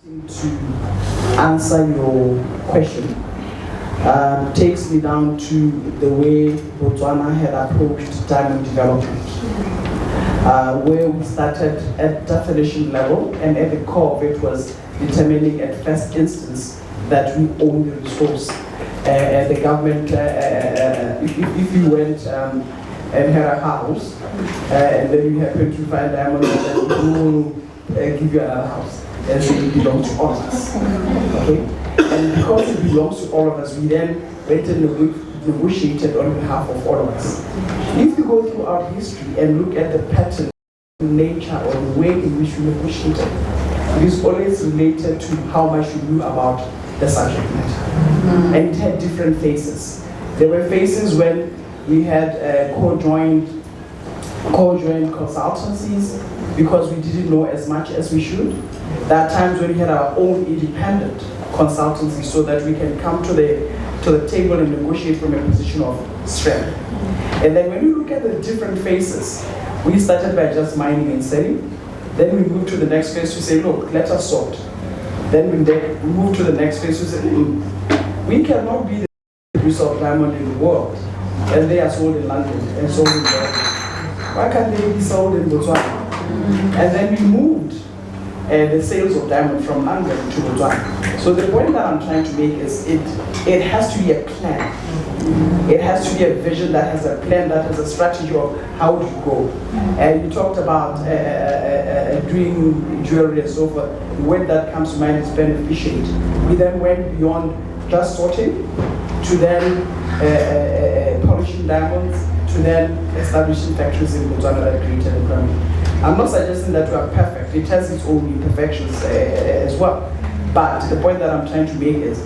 To answer your question, takes me down to the way Botswana had approached diamond development, where we started at definition level, and at the core of it was determining at first instance that we own the resource. The government, if you went and had a house, and then you happen to find diamonds, then we will give you another house. And so it belongs to all of us. Okay? And because it belongs to all of us, we then went and negotiated on behalf of all of us. If you go through our history and look at the pattern, nature, or the way in which we negotiated, it is always related to how much you knew about the subject matter. And it had different phases. There were phases when we had co-joined consultancies because we didn't know as much as we should. There are times when we had our own independent consultancy so that we can come to the table and negotiate from a position of strength. And then when you look at the different phases, we started by just mining and selling. Then we moved to the next phase to say, look, let us sort. Then we moved to the next phase to say, we cannot be the producer of diamond in the world, and they are sold in London and sold in Belgium. Why can't they be sold in Botswana? And then we moved the sales of diamond from London to Botswana. So the point that I'm trying to make is it has to be a plan. It has to be a vision that has a plan, that has a strategy of how to go. And you talked about doing jewelry and so forth. The word that comes to mind is beneficiate. We then went beyond just sorting to then polishing diamonds, to then establishing factories in Botswana that created economy. I'm not suggesting that we are perfect. It has its own imperfections as well. But the point that I'm trying to make is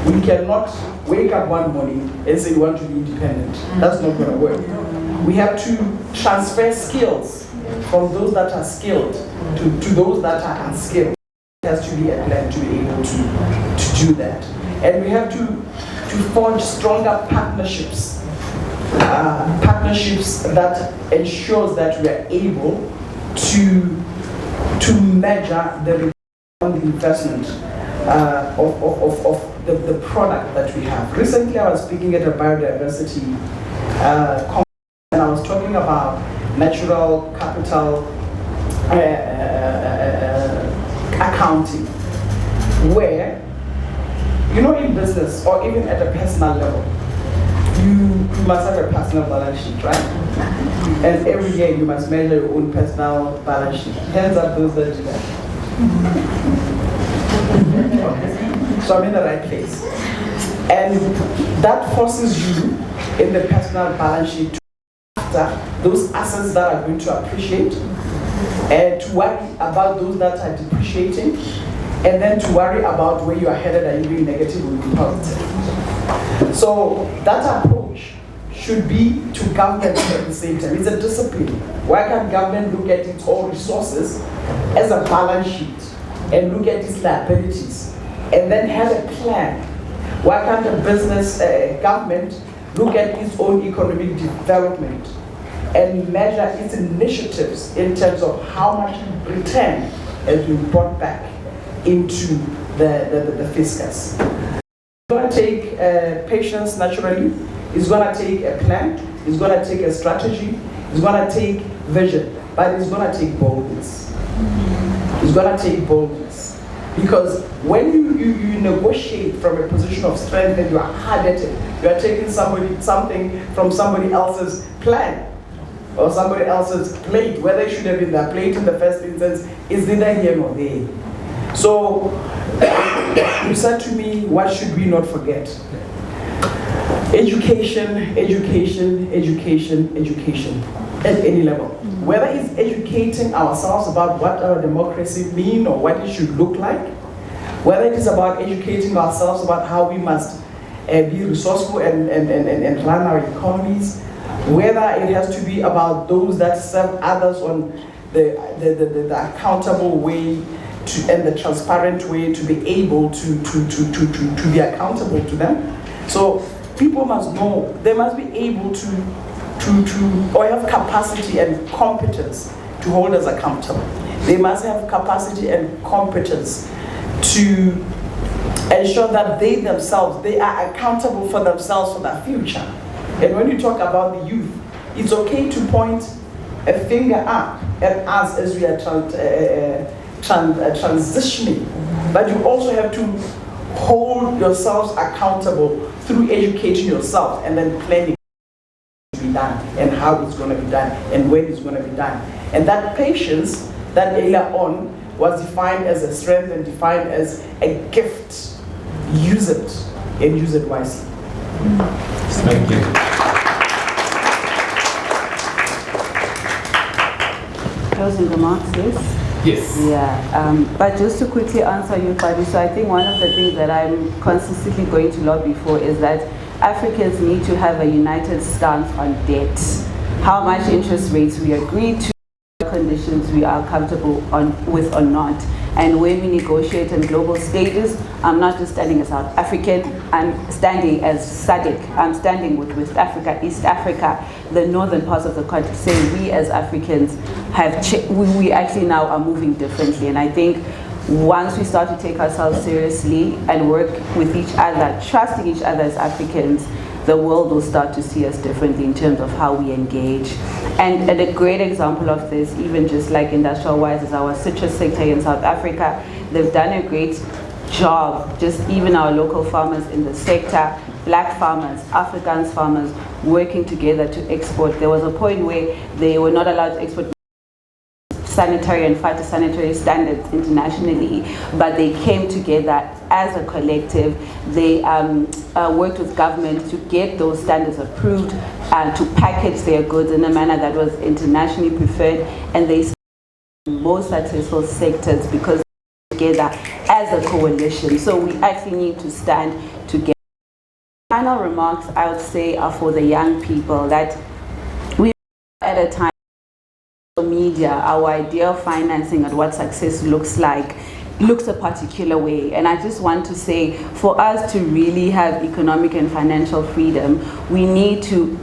we cannot wake up one morning and say we want to be independent. That's not going to work. We have to transfer skills from those that are skilled to those that are unskilled. There has to be a plan to be able to do that. And we have to forge stronger partnerships. Partnerships that ensures that we are able to measure the return on the investment of the product that we have. Recently, I was speaking at a biodiversity conference, and I was talking about natural capital accounting, where, you know, in business or even at a personal level, you must have a personal balance sheet, right? And every year you must measure your own personal balance sheet. Hands up those that do that. Okay. So I'm in the right place. And that forces you in the personal balance sheet to after those assets that are going to appreciate, and to worry about those that are depreciating, and then to worry about where you are headed, are you being negative or being positive. So that approach should be to government at the same time. It's a discipline. Why can't government look at its own resources as a balance sheet and look at its liabilities and then have a plan? Why can't a business government look at its own economic development and measure its initiatives in terms of how much return has been brought back into the fiscus? It's going to take patience naturally. It's going to take a plan. It's going to take a strategy. It's going to take vision. But it's going to take boldness. It's going to take boldness. Because when you negotiate from a position of strength and you are hard at it, you are taking something from somebody else's plan or somebody else's plate, whether it should have been their plate in the first instance, is neither here nor there. So, you said to me, what should we not forget? Education, education, education, education, at any level. Whether it's educating ourselves about what our democracy means or what it should look like, whether it is about educating ourselves about how we must be resourceful and plan our economies, whether it has to be about those that serve others on the accountable way and the transparent way to be able to be accountable to them. So people must know, they must be able to or have capacity and competence to hold us accountable. They must have capacity and competence to ensure that they themselves, they are accountable for themselves for their future. And when you talk about the youth, it's okay to point a finger up at us as we are transitioning, but you also have to hold yourselves accountable through educating yourself and then planning to be done and how it's going to be done and when it's going to be done. And that patience that earlier on was defined as a strength and defined as a gift. Use it and use it wisely. Thank you. Closing remarks, yes? Yes. Yeah, but just to quickly answer you, Khati, so I think one of the things that I'm consistently going to lobby for is that Africans need to have a united stance on debt. How much interest rates we agree to, conditions we are comfortable with or not. And when we negotiate on global stages, I'm not just standing as South African, I'm standing as SADC. I'm standing with West Africa, East Africa, the northern parts of the country, saying we as Africans have, we actually now are moving differently. And I think once we start to take ourselves seriously and work with each other, trusting each other as Africans, the world will start to see us differently in terms of how we engage. And a great example of this, even just like industrial-wise, is our citrus sector in South Africa. They've done a great job, just even our local farmers in the sector, black farmers, Afrikaans farmers, working together to export. There was a point where they were not allowed to export sanitary and phytosanitary standards internationally, but they came together as a collective. They worked with government to get those standards approved and to package their goods in a manner that was internationally preferred, and they most successful sectors because together as a coalition. So we actually need to stand together. Final remarks I would say are for the young people, that we are at a time media, our idea of financing and what success looks like looks a particular way. And I just want to say, for us to really have economic and financial freedom, we need to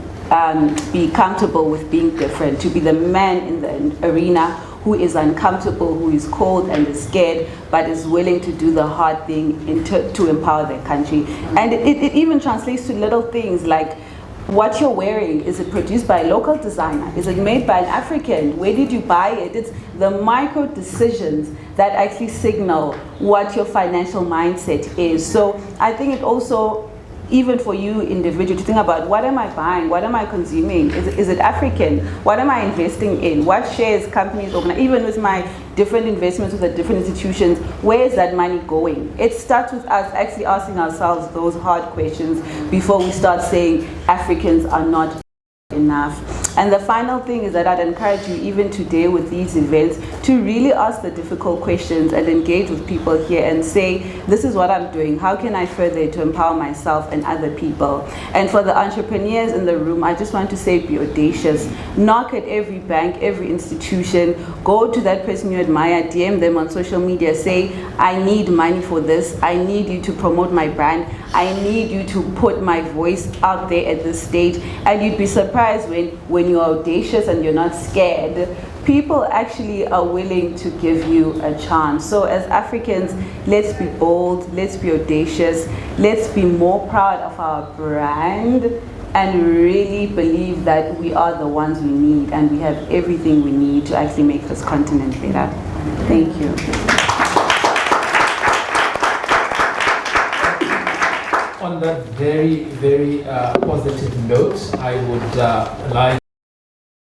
be comfortable with being different, to be the man in the arena who is uncomfortable, who is cold and is scared, but is willing to do the hard thing to empower their country. And it even translates to little things like, what you're wearing, is it produced by a local designer? Is it made by an African? Where did you buy it? It's the micro decisions that actually signal what your financial mindset is. So I think it also, even for you individual, to think about, what am I buying? What am I consuming? Is it African? What am I investing in? What shares companies organize? Even with my different investments with the different institutions, where is that money going? It starts with us actually asking ourselves those hard questions before we start saying Africans are not enough. And the final thing is that I'd encourage you, even today with these events, to really ask the difficult questions and engage with people here and say, this is what I'm doing. How can I further it to empower myself and other people? And for the entrepreneurs in the room, I just want to say, be audacious. Knock at every bank, every institution. Go to that person you admire, DM them on social media, say, I need money for this. I need you to promote my brand. I need you to put my voice out there at this stage. And you'd be surprised when you're audacious and you're not scared, people actually are willing to give you a chance. So as Africans, let's be bold, let's be audacious, let's be more proud of our brand, and really believe that we are the ones we need and we have everything we need to actually make this continent better. Thank you. On that very, very positive note, I would like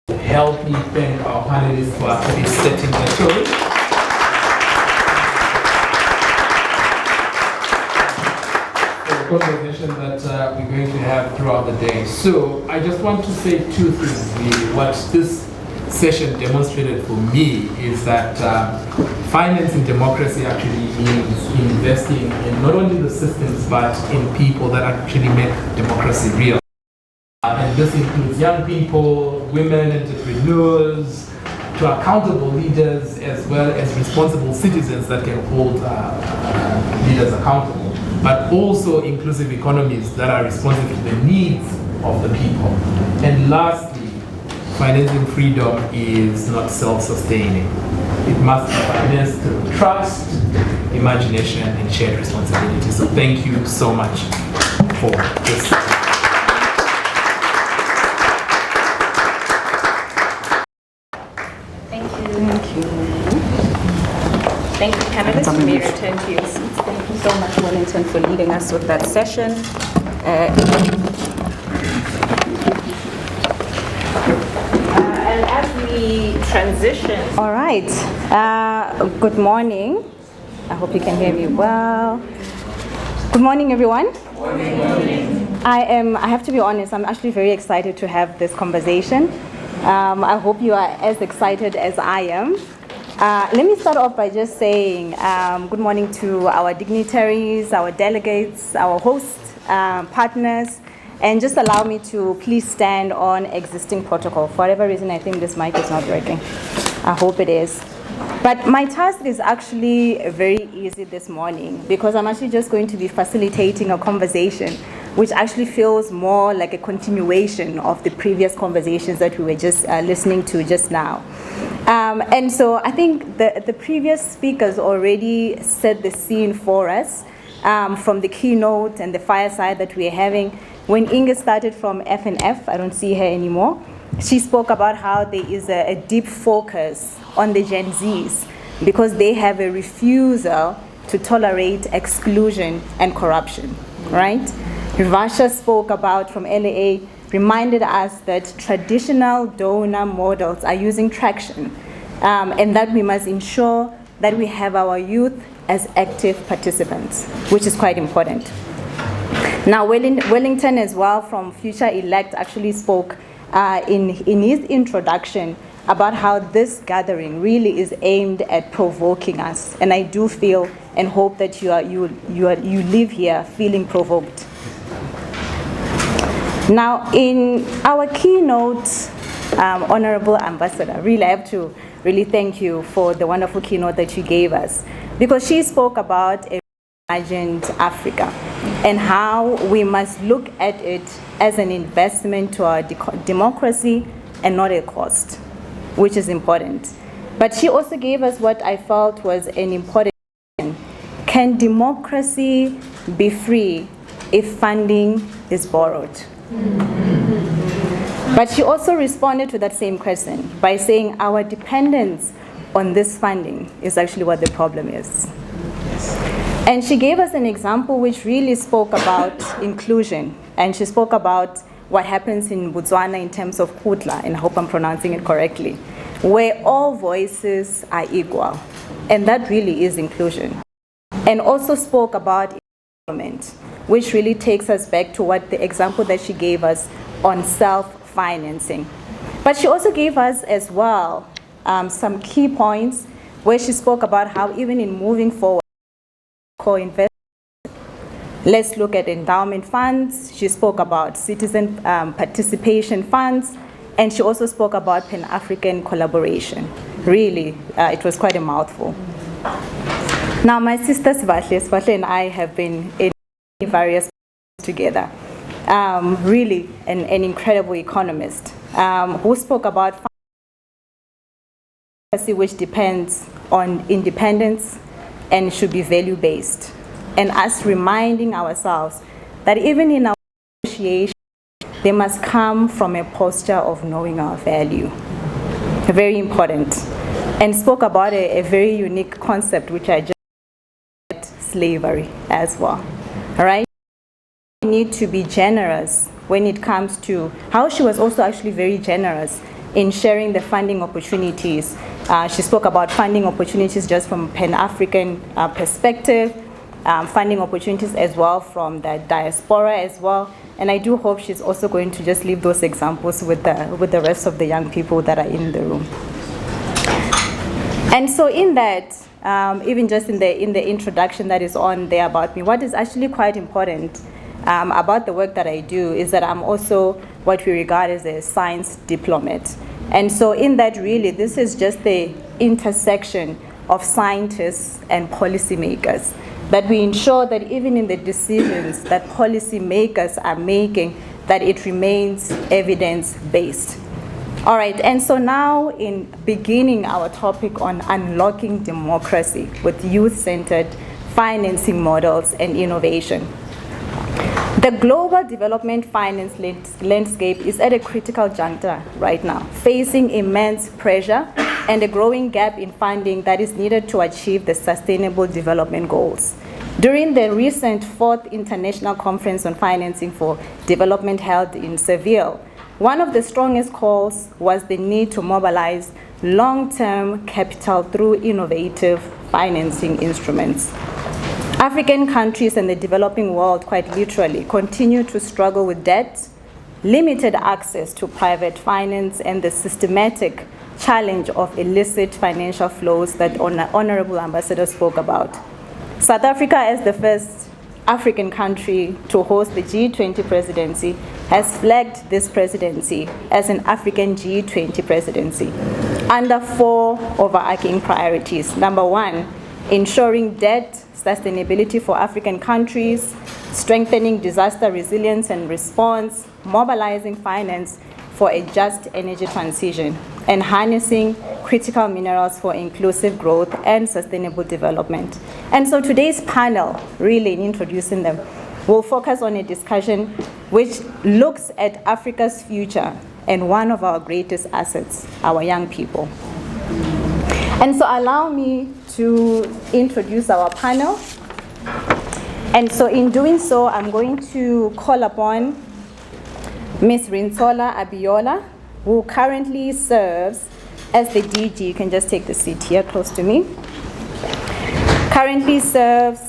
to help me thank our panelists for actually setting the tone. For the conversation that we're going to have throughout the day. So I just want to say two things really. What this session demonstrated for me is that financing democracy actually means investing in not only the systems but in people that actually make democracy real. And this includes young people, women, entrepreneurs, to accountable leaders, as well as responsible citizens that can hold leaders accountable, but also inclusive economies that are responsive to the needs of the people. And lastly, financing freedom is not self-sustaining. It must be financed through trust, imagination, and shared responsibility. So thank you so much for this. Thank you, panelists. You may return to your seats. Thank you so much, Wellington, for leading us with that session. And as we transition. All right. Good morning. I hope you can hear me well. Good morning, everyone. Good morning. I have to be honest, I'm actually very excited to have this conversation. I hope you are as excited as I am. Let me start off by just saying good morning to our dignitaries, our delegates, our hosts, partners, and just allow me to please stand on existing protocol. For whatever reason, I think this mic is not working. I hope it is. But my task is actually very easy this morning because I'm actually just going to be facilitating a conversation which actually feels more like a continuation of the previous conversations that we were just listening to just now. And so I think the previous speakers already set the scene for us from the keynote and the fireside that we're having. When Inge started from F&F, I don't see her anymore, she spoke about how there is a deep focus on the Gen Zs because they have a refusal to tolerate exclusion and corruption, right? Rivasha spoke about from LAA, reminded us that traditional donor models are using traction and that we must ensure that we have our youth as active participants, which is quite important. Now, Wellington as well from Future Elect actually spoke in his introduction about how this gathering really is aimed at provoking us. And I do feel and hope that you live here feeling provoked. Now, in our keynote, Honorable Ambassador, really I have to really thank you for the wonderful keynote that you gave us because she spoke about a reimagined Africa and how we must look at it as an investment to our democracy and not a cost, which is important. But she also gave us what I felt was an important question. Can democracy be free if funding is borrowed? But she also responded to that same question by saying our dependence on this funding is actually what the problem is. And she gave us an example which really spoke about inclusion. And she spoke about what happens in Botswana in terms of Kutla, and I hope I'm pronouncing it correctly, where all voices are equal. And that really is inclusion. And also spoke about empowerment, which really takes us back to what the example that she gave us on self-financing. But she also gave us as well some key points where she spoke about how even in moving forward, co-investment, let's look at endowment funds. She spoke about citizen participation funds, and she also spoke about Pan-African collaboration. Really, it was quite a mouthful. Now, my sister Svahle and I have been in various together. Really an incredible economist who spoke about policy which depends on independence and should be value-based. And us reminding ourselves that even in our negotiation, they must come from a posture of knowing our value. Very important. And spoke about a very unique concept which I just slavery as well. All right? We need to be generous when it comes to how she was also actually very generous in sharing the funding opportunities. She spoke about funding opportunities just from a Pan-African perspective, funding opportunities as well from the diaspora as well. And I do hope she's also going to just leave those examples with the rest of the young people that are in the room. And so in that, even just in the introduction that is on there about me, what is actually quite important about the work that I do is that I'm also what we regard as a science diplomat. And so in that really, this is just the intersection of scientists and policymakers, that we ensure that even in the decisions that policymakers are making, that it remains evidence-based. All right, and so now in beginning our topic on unlocking democracy with youth-centered financing models and innovation. The global development finance landscape is at a critical juncture right now, facing immense pressure and a growing gap in funding that is needed to achieve the Sustainable Development Goals. During the recent 4th International Conference on Financing for Development held in Seville, one of the strongest calls was the need to mobilize long-term capital through innovative financing instruments. African countries and the developing world, quite literally, continue to struggle with debt, limited access to private finance, and the systematic challenge of illicit financial flows that Honorable Ambassador spoke about. South Africa, as the first African country to host the G20 presidency, has flagged this presidency as an African G20 presidency under 4 overarching priorities. Number 1, ensuring debt sustainability for African countries, strengthening disaster resilience and response, mobilizing finance for a just energy transition, and harnessing critical minerals for inclusive growth and sustainable development. And so today's panel, really in introducing them, will focus on a discussion which looks at Africa's future and one of our greatest assets, our young people. And so allow me to introduce our panel. And so in doing so, I'm going to call upon Ms. Rinsola Abiola, who currently serves as the DG. You can just take the seat here close to me. Currently serves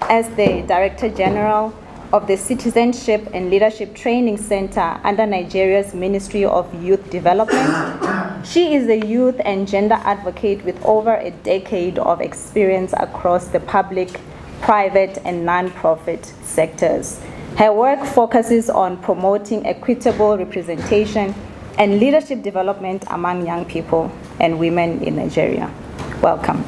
as the Director General of the Citizenship and Leadership Training Center under Nigeria's Ministry of Youth Development. She is a youth and gender advocate with over a decade of experience across the public, private, and non-profit sectors. Her work focuses on promoting equitable representation and leadership development among young people and women in Nigeria. Welcome.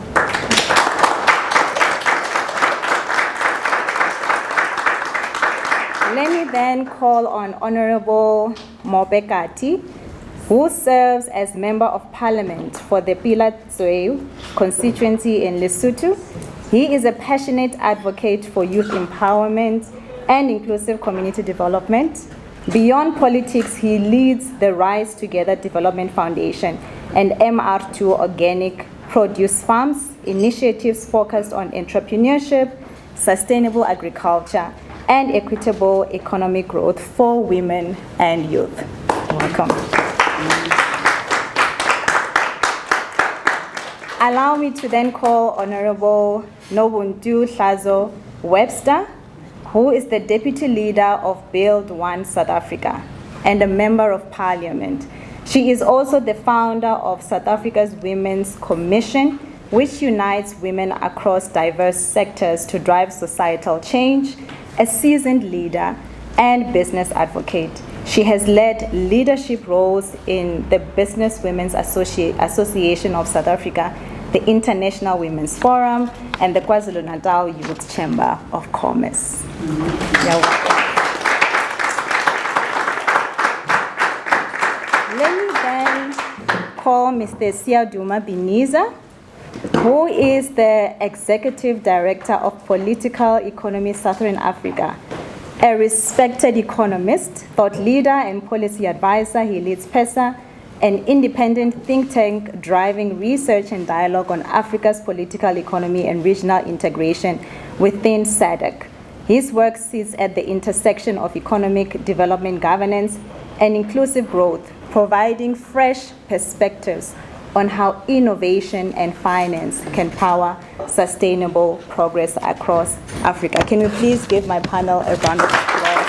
Let me then call on Honorable Mope Khati, who serves as Member of Parliament for the Hlazo constituency in Lesotho. He is a passionate advocate for youth empowerment and inclusive community development. Beyond politics, he leads the Rise Together Development Foundation and MR2 Organic Produce Farms, initiatives focused on entrepreneurship, sustainable agriculture, and equitable economic growth for women and youth. Welcome. Allow me to then call Honorable Nobuntu Hlazo Webster, who is the Deputy Leader of Build One South Africa and a Member of Parliament. She is also the founder of South Africa's Women's Commission, which unites women across diverse sectors to drive societal change, a seasoned leader and business advocate. She has led leadership roles in the Business Women's Association of South Africa, the International Women's Forum, and the KwaZulu-Natal Youth Chamber of Commerce. You're welcome. Let me then call Mr. Siyaduma Biniza, who is the Executive Director of Political Economy Southern Africa. A respected economist, thought leader, and policy advisor, he leads PESA, an independent think tank driving research and dialogue on Africa's political economy and regional integration within SADC. His work sits at the intersection of economic development, governance, and inclusive growth, providing fresh perspectives on how innovation and finance can power sustainable progress across Africa. Can you please give my panel a round of applause?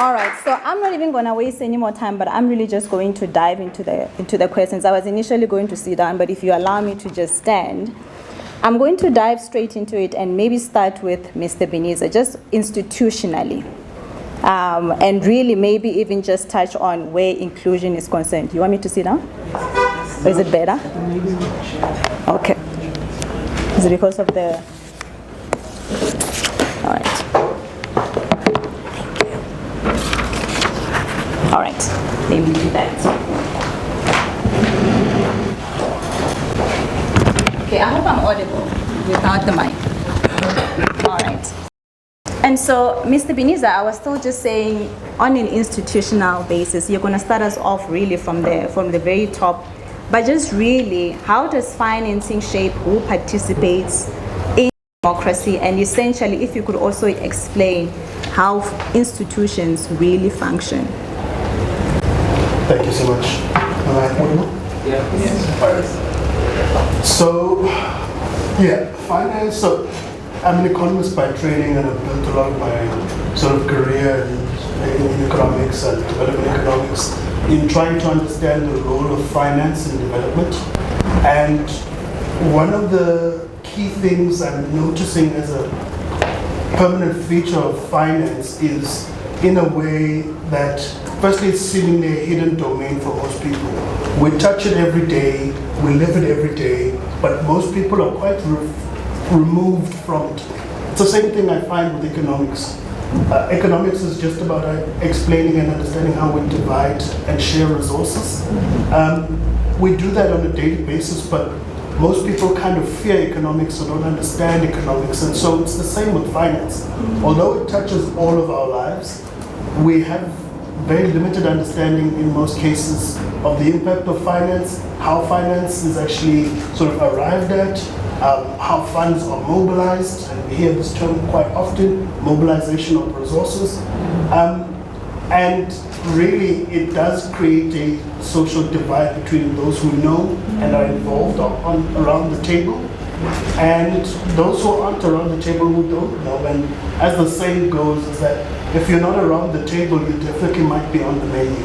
All right, so I'm not even going to waste any more time, but I'm really just going to dive into the questions. I was initially going to sit down, but if you allow me to just stand, I'm going to dive straight into it and maybe start with Mr. Biniza, just institutionally. And really maybe even just touch on where inclusion is concerned. You want me to sit down? Or is it better? Okay. Is it because of the... All right. All right, let me do that. Okay, I hope I'm audible without the mic. All right. And so, Mr. Biniza, I was still just saying, on an institutional basis, you're going to start us off really from the very top, but just really, how does financing shape who participates in democracy? And essentially, if you could also explain how institutions really function. Thank you so much. Am I audible? Yes. So, yeah, finance. So, I'm an economist by training, and I've built a lot of my sort of career in economics and development economics in trying to understand the role of finance in development. And one of the key things I'm noticing as a permanent feature of finance is, in a way, that firstly it's seemingly a hidden domain for most people. We touch it every day, we live it every day, but most people are quite removed from it. It's the same thing I find with economics. Economics is just about explaining and understanding how we divide and share resources. We do that on a daily basis, but most people kind of fear economics or don't understand economics, and so it's the same with finance. Although it touches all of our lives, we have very limited understanding in most cases of the impact of finance, how finance is actually sort of arrived at, how funds are mobilized, and we hear this term quite often, mobilization of resources. And really, it does create a social divide between those who know and are involved around the table, and those who aren't around the table who don't know. And as the saying goes, is that if you're not around the table, you definitely might be on the menu.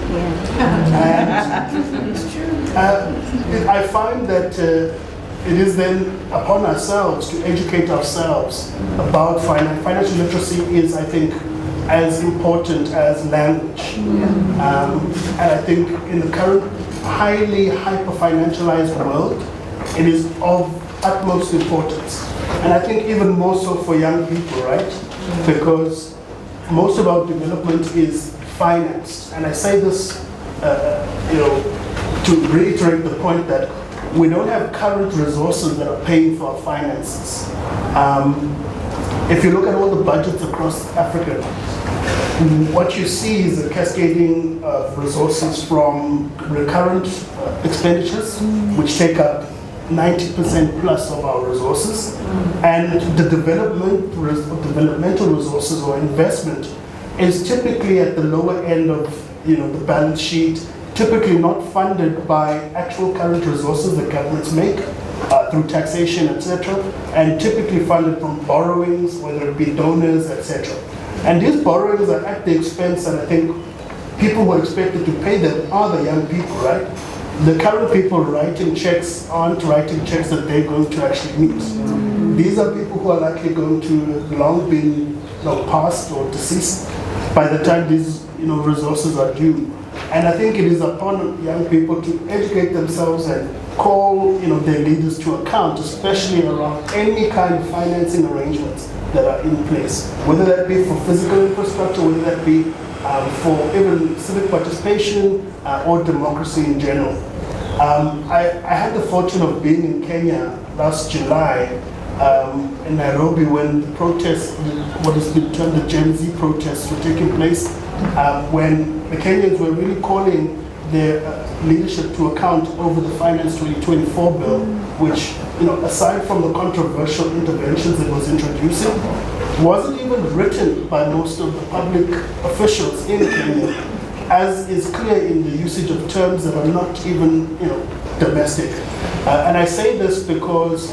Yeah. And I find that it is then upon ourselves to educate ourselves about finance. Financial literacy is, I think, as important as language. And I think in the current highly hyper-financialized world, it is of utmost importance. And I think even more so for young people, right? Because most of our development is financed. And I say this, to reiterate the point that we don't have current resources that are paying for our finances. If you look at all the budgets across Africa, what you see is a cascading of resources from recurrent expenditures, which take up 90% plus of our resources, and the developmental resources or investment is typically at the lower end of the balance sheet, typically not funded by actual current resources that governments make through taxation, etc., and typically funded from borrowings, whether it be donors, etc. And these borrowings are at the expense, and I think people who are expected to pay them are the young people, right? The current people writing checks aren't writing checks that they're going to actually meet. These are people who are likely going to long been passed or deceased by the time these resources are due. And I think it is upon young people to educate themselves and call their leaders to account, especially around any kind of financing arrangements that are in place, whether that be for physical infrastructure, whether that be for even civic participation or democracy in general. I had the fortune of being in Kenya last July in Nairobi when the protests, what has been termed the Gen Z protests, were taking place, when the Kenyans were really calling their leadership to account over the Finance 2024 bill, which, aside from the controversial interventions it was introducing, wasn't even written by most of the public officials in Kenya, as is clear in the usage of terms that are not even, domestic. And I say this because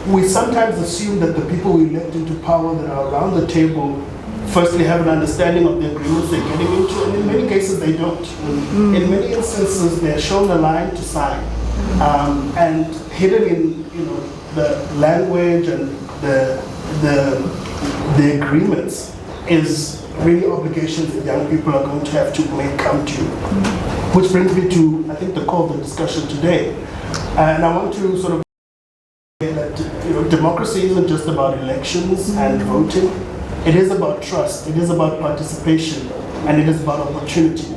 we sometimes assume that the people we elect into power that are around the table firstly have an understanding of the agreements they're getting into, and in many cases they don't. In many instances they're shown a line to sign, and hidden in the language and the agreements is really obligations that young people are going to have to make come to. Which brings me to, I think, the core of the discussion today. And I want to sort of say that democracy isn't just about elections and voting. It is about trust. It is about participation. and it is about opportunity.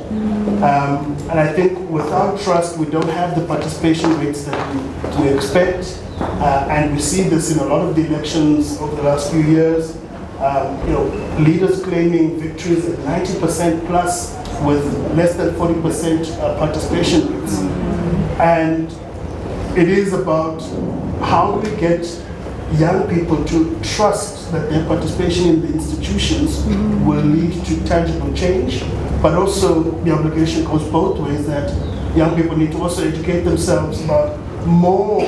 And I think without trust, we don't have the participation rates that we expect. And we see this in a lot of the elections over the last few years. Leaders claiming victories at 90% plus with less than 40% participation rates. And it is about how do we get young people to trust that their participation in the institutions will lead to tangible change, but also the obligation goes both ways, that young people need to also educate themselves about more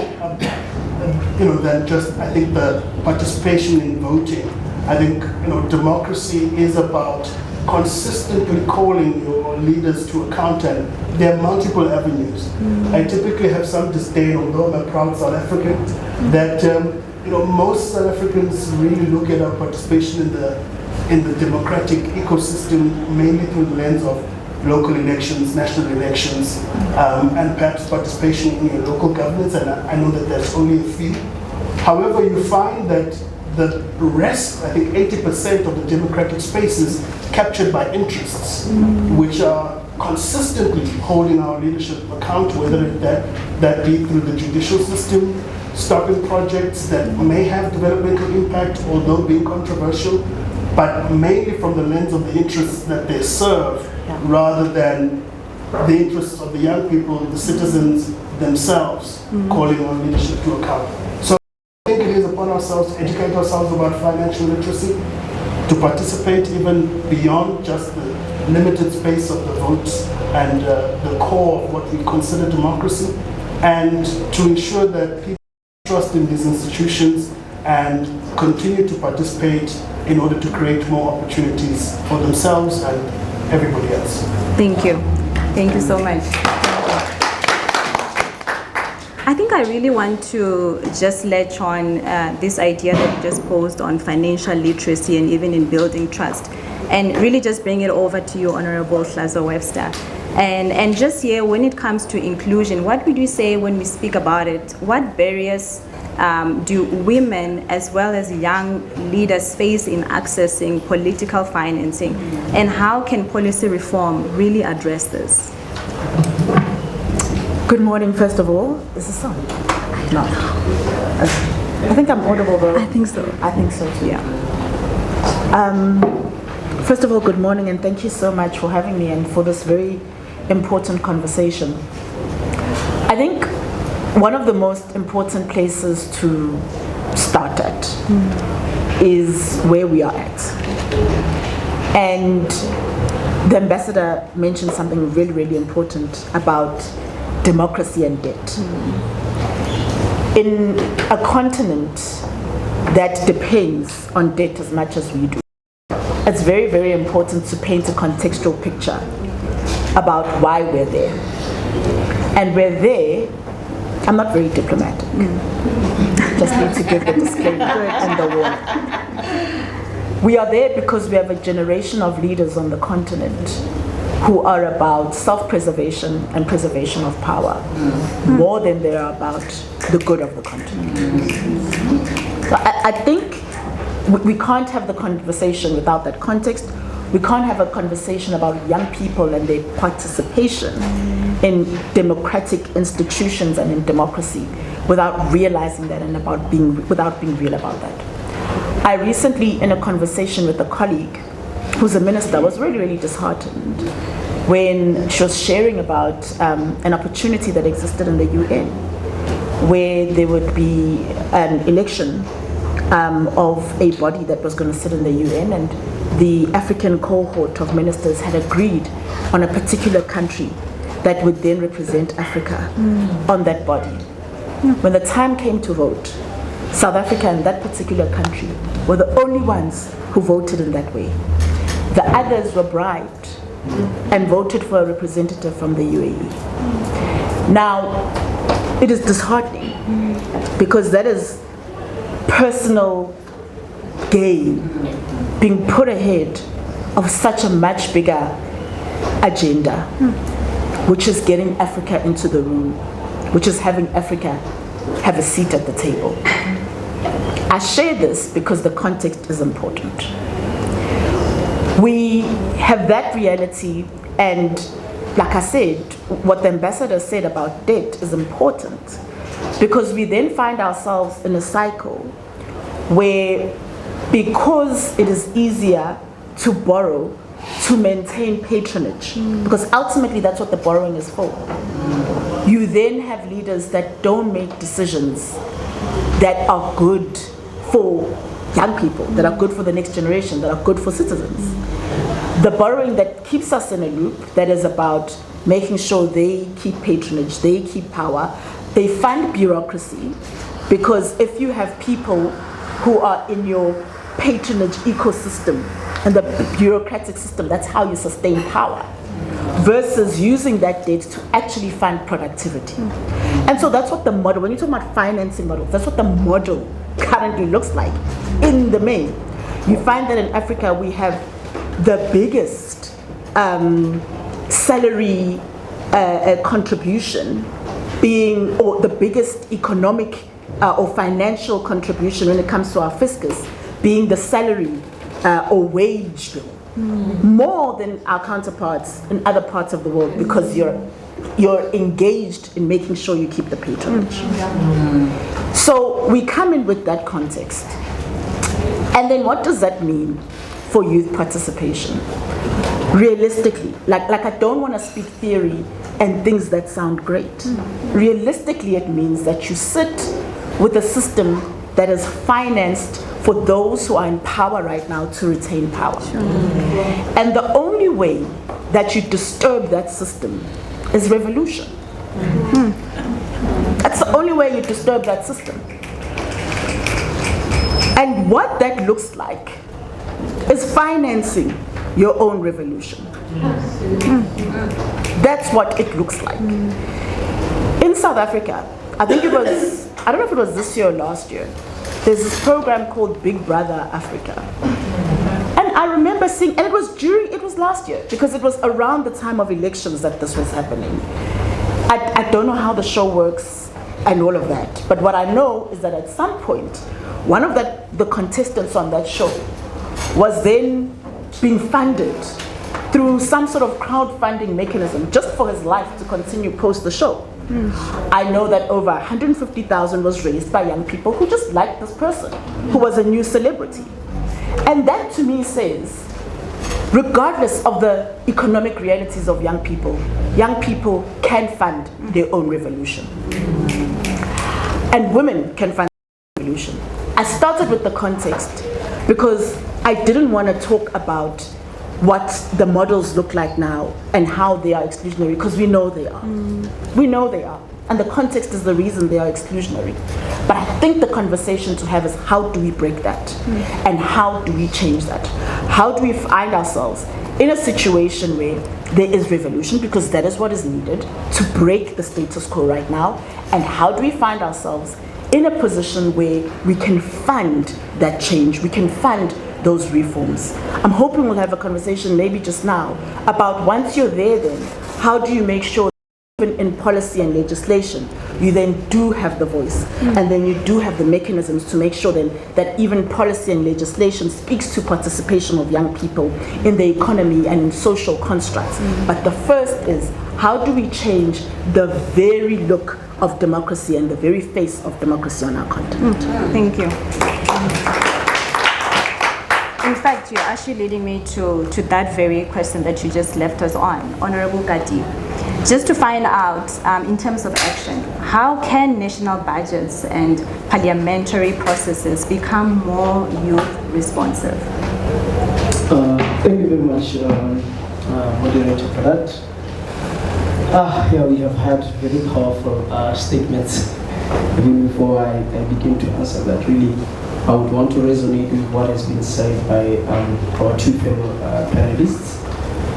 than just, I think, the participation in voting. I think, democracy is about consistently calling your leaders to account, and there are multiple avenues. I typically have some disdain, although I'm a proud South African, that most South Africans really look at our participation in the democratic ecosystem mainly through the lens of local elections, national elections, and perhaps participation in your local governments, and I know that there's only a few. However, you find that the rest, I think 80% of the democratic space is captured by interests, which are consistently holding our leadership account, whether that be through the judicial system, stopping projects that may have developmental impact, although being controversial, but mainly from the lens of the interests that they serve, rather than the interests of the young people, the citizens themselves, calling on leadership to account. So I think it is upon ourselves to educate ourselves about financial literacy, to participate even beyond just the limited space of the votes and the core of what we consider democracy, and to ensure that people trust in these institutions and continue to participate in order to create more opportunities for themselves and everybody else. Thank you. Thank you so much. I think I really want to just latch on this idea that you just posed on financial literacy and even in building trust, and really just bring it over to you, Honorable Hlazo Webster. And just here, when it comes to inclusion, what would you say when we speak about it? What barriers do women as well as young leaders face in accessing political financing, and how can policy reform really address this? Good morning, first of all. Is this on? No. I think I'm audible though. I think so. I think so too. Yeah. First of all, good morning, and thank you so much for having me and for this very important conversation. I think one of the most important places to start at is where we are at. And the ambassador mentioned something really, really important about democracy and debt. In a continent that depends on debt as much as we do, it's very, very important to paint a contextual picture about why we're there. And we're there, I'm not very diplomatic. Just need to give the disclaimer and the warning. We are there because we have a generation of leaders on the continent who are about self-preservation and preservation of power, more than they are about the good of the continent. So I think we can't have the conversation without that context. We can't have a conversation about young people and their participation in democratic institutions and in democracy without realizing that and without being real about that. I recently, in a conversation with a colleague who's a minister, was really, really disheartened when she was sharing about an opportunity that existed in the UN where there would be an election of a body that was going to sit in the UN, and the African cohort of ministers had agreed on a particular country that would then represent Africa on that body. When the time came to vote, South Africa and that particular country were the only ones who voted in that way. The others were bribed and voted for a representative from the UAE. Now, it is disheartening because that is personal gain being put ahead of such a much bigger agenda, which is getting Africa into the room, which is having Africa have a seat at the table. I share this because the context is important. We have that reality, and like I said, what the ambassador said about debt is important, because we then find ourselves in a cycle where, because it is easier to borrow to maintain patronage, because ultimately that's what the borrowing is for, you then have leaders that don't make decisions that are good for young people, that are good for the next generation, that are good for citizens. The borrowing that keeps us in a loop, that is about making sure they keep patronage, they keep power, they fund bureaucracy, because if you have people who are in your patronage ecosystem and the bureaucratic system, that's how you sustain power, versus using that debt to actually fund productivity. And so that's what the model, when you talk about financing models, that's what the model currently looks like in the main. You find that in Africa we have the biggest salary contribution being, or the biggest economic or financial contribution when it comes to our fiscus being the salary or wage bill, more than our counterparts in other parts of the world, because you're engaged in making sure you keep the patronage. So we come in with that context. And then what does that mean for youth participation? Realistically, like I don't want to speak theory and things that sound great. Realistically, it means that you sit with a system that is financed for those who are in power right now to retain power. And the only way that you disturb that system is revolution. That's the only way you disturb that system. And what that looks like is financing your own revolution. That's what it looks like. In South Africa, I think it was, I don't know if it was this year or last year, there's this program called Big Brother Africa. And I remember seeing, and it was last year, because it was around the time of elections that this was happening. I don't know how the show works and all of that, but what I know is that at some point, one of the contestants on that show was then being funded through some sort of crowdfunding mechanism just for his life to continue post the show. I know that over 150,000 was raised by young people who just liked this person, who was a new celebrity. And that to me says, regardless of the economic realities of young people can fund their own revolution. And women can fund their revolution. I started with the context because I didn't want to talk about what the models look like now and how they are exclusionary, because we know they are. We know they are. And the context is the reason they are exclusionary. But I think the conversation to have is, how do we break that? And how do we change that? How do we find ourselves in a situation where there is revolution, because that is what is needed to break the status quo right now? And how do we find ourselves in a position where we can fund that change, we can fund those reforms? I'm hoping we'll have a conversation maybe just now about, once you're there then, how do you make sure that even in policy and legislation, you then do have the voice, and then you do have the mechanisms to make sure then that even policy and legislation speaks to participation of young people in the economy and in social constructs. But the first is, how do we change the very look of democracy and the very face of democracy on our continent? Thank you. In fact, you're actually leading me to that very question that you just left us on, Honorable Khati. Just to find out, in terms of action, how can national budgets and parliamentary processes become more youth responsive? Thank you very much, moderator, for that. Yeah, we have had very powerful statements. Even before I begin to answer that, really, I would want to resonate with what has been said by our two fellow panelists.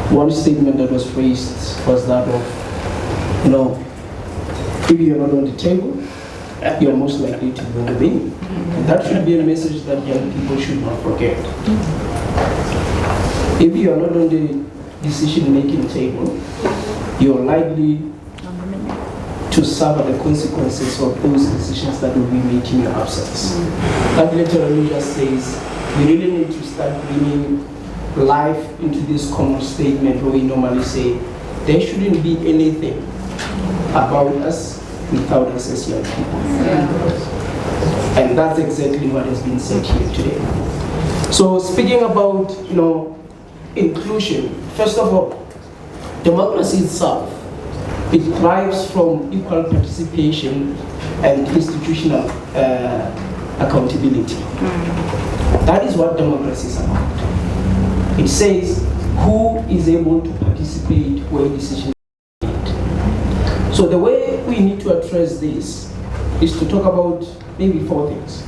One statement that was raised was that of, if you're not on the table, you're most likely to go away. And that should be a message that young people should not forget. If you are not on the decision-making table, you're likely to suffer the consequences of those decisions that will be made in your absence. That literally just says we really need to start bringing life into this common statement where we normally say there shouldn't be anything about us without us as young people. And that's exactly what has been said here today. So speaking about, inclusion, first of all, democracy itself, it thrives from equal participation and institutional accountability. That is what democracy is about. It says who is able to participate where decisions are made. So the way we need to address this is to talk about maybe 4 things.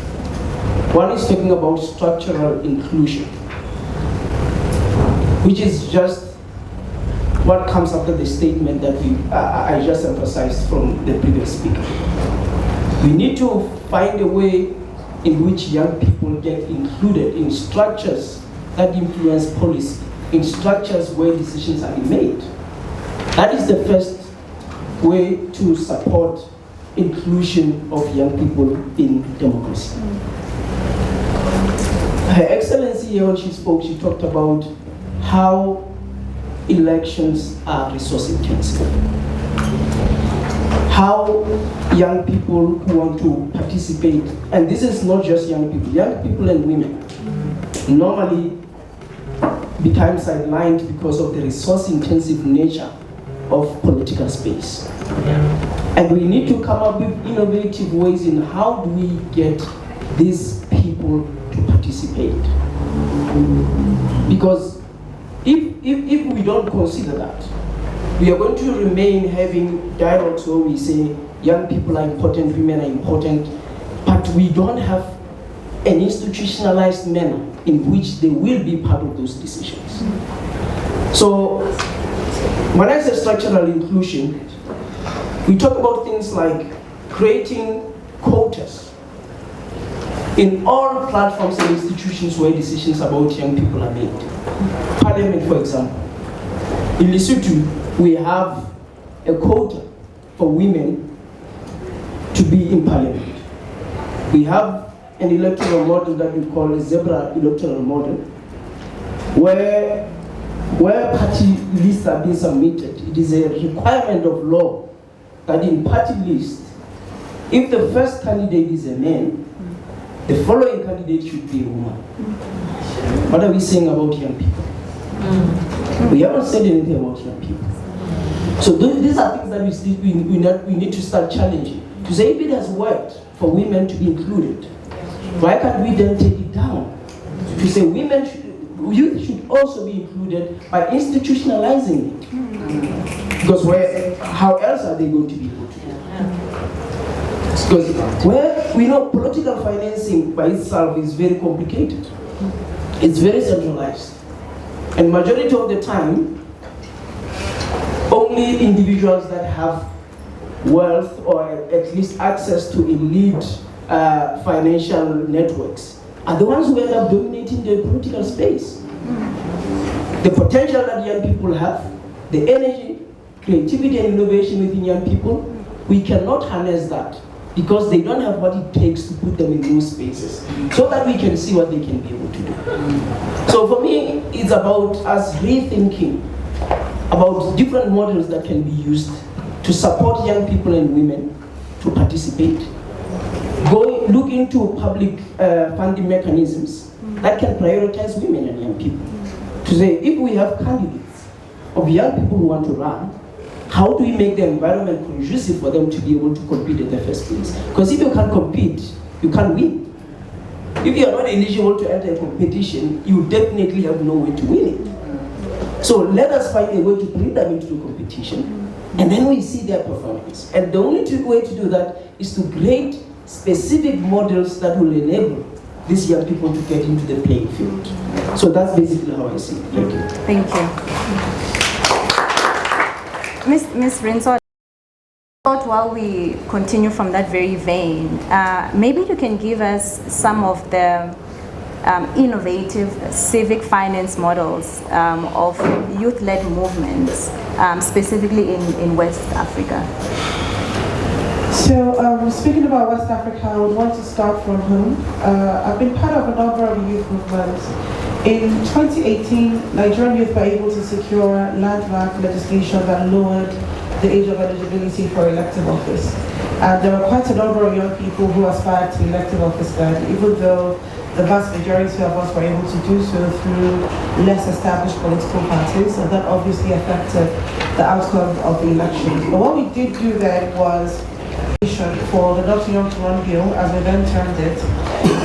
One is talking about structural inclusion, which is just what comes after the statement that I just emphasized from the previous speaker. We need to find a way in which young people get included in structures that influence policy, in structures where decisions are made. That is the first way to support inclusion of young people in democracy. Her Excellency, when she spoke, she talked about how elections are resource intensive. How young people who want to participate, and this is not just young people and women, normally become sidelined because of the resource intensive nature of political space. And we need to come up with innovative ways in how do we get these people to participate. Because if we don't consider that, we are going to remain having dialogues where we say young people are important, women are important, but we don't have an institutionalized manner in which they will be part of those decisions. So when I say structural inclusion, we talk about things like creating quotas in all platforms and institutions where decisions about young people are made. Parliament, for example. In Lesotho, we have a quota for women to be in parliament. We have an electoral model that we call a zebra electoral model, where party lists are being submitted. It is a requirement of law that in party list, if the first candidate is a man, the following candidate should be a woman. What are we saying about young people? We haven't said anything about young people. So these are things that we need to start challenging. To say if it has worked for women to be included, why can't we then take it down? To say youth should also be included by institutionalizing it. Because how else are they going to be able to do it? Because where we know political financing by itself is very complicated. It's very centralized. And majority of the time, only individuals that have wealth or at least access to elite financial networks are the ones who end up dominating the political space. The potential that young people have, the energy, creativity and innovation within young people, we cannot harness that because they don't have what it takes to put them in those spaces so that we can see what they can be able to do. So for me, it's about us rethinking about different models that can be used to support young people and women to participate. Look into public funding mechanisms that can prioritize women and young people. To say, if we have candidates of young people who want to run, how do we make the environment conducive for them to be able to compete in the first place? Because if you can't compete, you can't win. If you are not eligible to enter a competition, you definitely have no way to win it. So let us find a way to bring them into the competition, and then we see their performance. And the only way to do that is to create specific models that will enable these young people to get into the playing field. So that's basically how I see it. Thank you. Thank you. Ms. Rinsola, while we continue from that very vein, maybe you can give us some of the innovative civic finance models of youth-led movements, specifically in West Africa. So speaking about West Africa, I would want to start from home. I've been part of a number of youth movements In 2018, Nigerian youth were able to secure landmark legislation that lowered the age of eligibility for elective office. And there were quite a number of young people who aspired to elective office then, even though the vast majority of us were able to do so through less established political parties, and that obviously affected the outcome of the elections. But what we did do then was for the Not Too Young to Run bill, as we then termed it.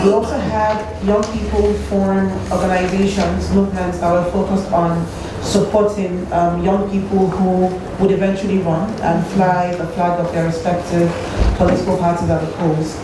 We also had young people form organizations, movements that were focused on supporting young people who would eventually run and fly the flag of their respective political parties at the polls.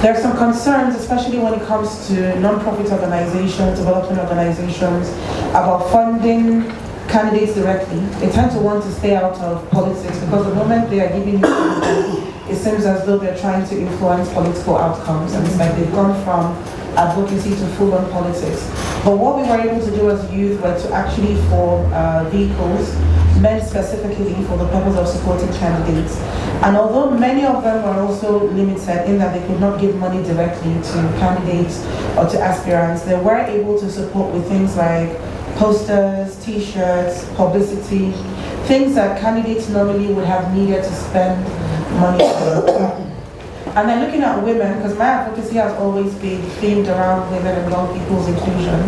There are some concerns, especially when it comes to non-profit organizations, development organizations, about funding candidates directly. They tend to want to stay out of politics because the moment they are giving you something, it seems as though they're trying to influence political outcomes, and it's like they've gone from advocacy to full-on politics. But what we were able to do as youth were to actually form vehicles meant specifically for the purpose of supporting candidates. And although many of them were also limited in that they could not give money directly to candidates or to aspirants, they were able to support with things like posters, t-shirts, publicity, things that candidates normally would have needed to spend money on. And then looking at women, because my advocacy has always been themed around women and young people's inclusion